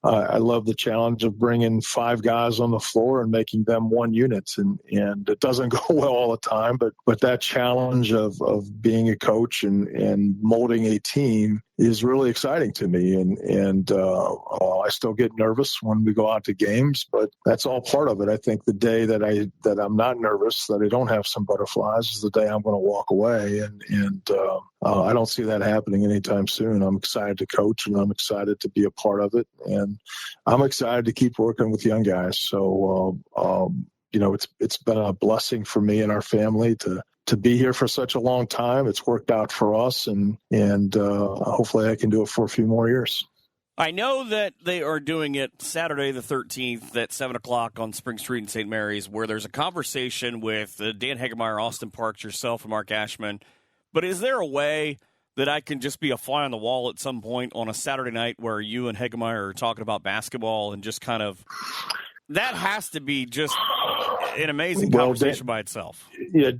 I love the challenge of bringing 5 guys on the floor and making them one unit, and it doesn't go well all the time, but that challenge of being a coach and molding a team is really exciting to me. And I still get nervous when we go out to games, but that's all part of it. I think the day that I'm not nervous, that I don't have some butterflies, is the day I'm going to walk away. And I don't see that happening anytime soon. I'm excited to coach, and I'm excited to be a part of it. And I'm excited to keep working with young guys. So, it's been a blessing for me and our family to be here for such a long time. It's worked out for us, and hopefully I can do it for a few more years. I know that they are doing it Saturday the 13th at 7 o'clock on Spring Street in St. Mary's, where there's a conversation with Dan Hegemeyer, Austin Parks, yourself, and Mark Ashman. But is there a way that I can just be a fly on the wall at some point on a Saturday night where you and Hegemeyer are talking about basketball and just kind of – that has to be just an amazing conversation by itself. Yeah,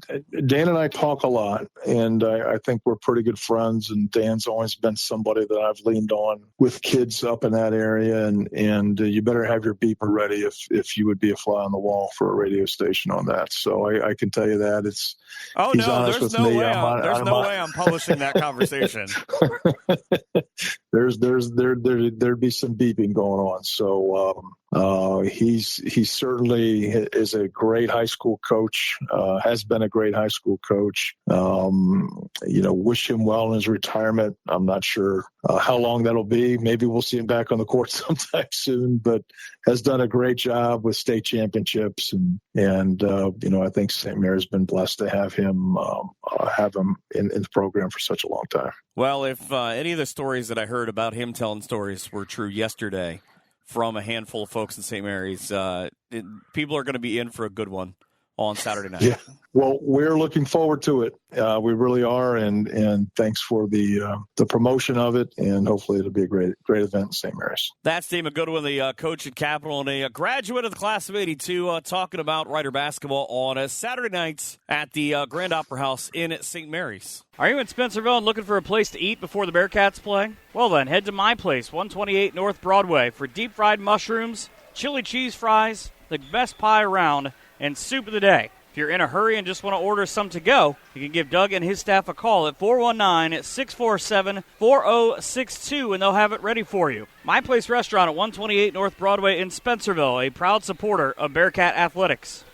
Dan and I talk a lot, and I think we're pretty good friends, and Dan's always been somebody that I've leaned on with kids up in that area, and you better have your beeper ready if you would be a fly on the wall for a radio station on that. So I can tell you that. There's no way I'm publishing that conversation. There'd be some beeping going on. So he certainly is a great high school coach, has been a great high school coach. Wish him well in his retirement. I'm not sure how long that'll be. Maybe we'll see him back on the court sometime soon, but has done a great job with state championships. And I think St. Mary's been blessed to have him in the program for such a long time. Well, if any of the stories that I heard about him telling stories were true yesterday from a handful of folks in St. Mary's, people are going to be in for a good one on Saturday night. Yeah. Well, we're looking forward to it. We really are, and thanks for the promotion of it, and hopefully it'll be a great event in St. Mary's. That's Damon Goodwin, the coach at Capital, and a graduate of the class of '82, talking about Rider basketball on Saturday nights at the Grand Opera House in St. Mary's. Are you in Spencerville and looking for a place to eat before the Bearcats play? Well then, head to my place, 128 North Broadway, for deep-fried mushrooms, chili cheese fries, the best pie around, and soup of the day. If you're in a hurry and just want to order some to go, you can give Doug and his staff a call at 419-647-4062, and they'll have it ready for you. My Place Restaurant at 128 North Broadway in Spencerville, a proud supporter of Bearcat Athletics.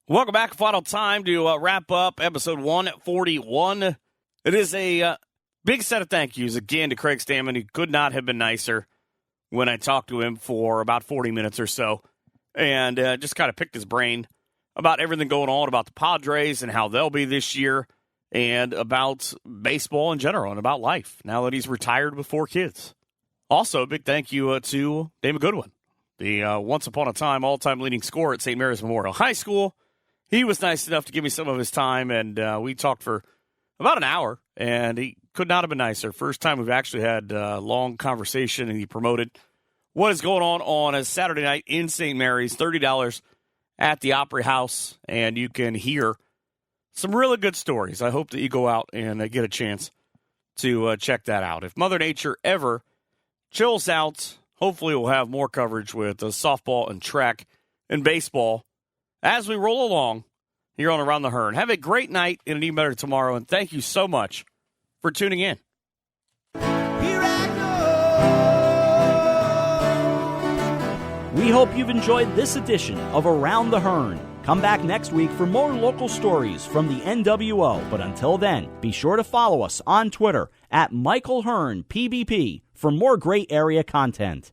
Welcome back. Final time to wrap up episode 141. It is a big set of thank yous again to Craig Stammen. He could not have been nicer when I talked to him for about 40 minutes or so, and just kind of picked his brain about everything going on, about the Padres and how they'll be this year, and about baseball in general and about life now that he's retired with 4 kids. Also, a big thank you to Damon Goodwin, the once upon a time all-time leading scorer at St. Mary's Memorial High School. He was nice enough to give me some of his time, and we talked for about an hour, and he could not have been nicer. First time we've actually had a long conversation, and he promoted what is going on a Saturday night in St. Mary's, $30 at the Opry House, and you can hear some really good stories. I hope that you go out and get a chance to check that out. If Mother Nature ever chills out, hopefully we'll have more coverage with softball and track and baseball as we roll along here on Around the Hearn. Have a great night and an even better tomorrow, and thank you so much for tuning in. We hope you've enjoyed this edition of Around the Hearn. Come back next week for more local stories from the NWO. But until then, be sure to follow us on Twitter at Michael Hearn PBP for more great area content.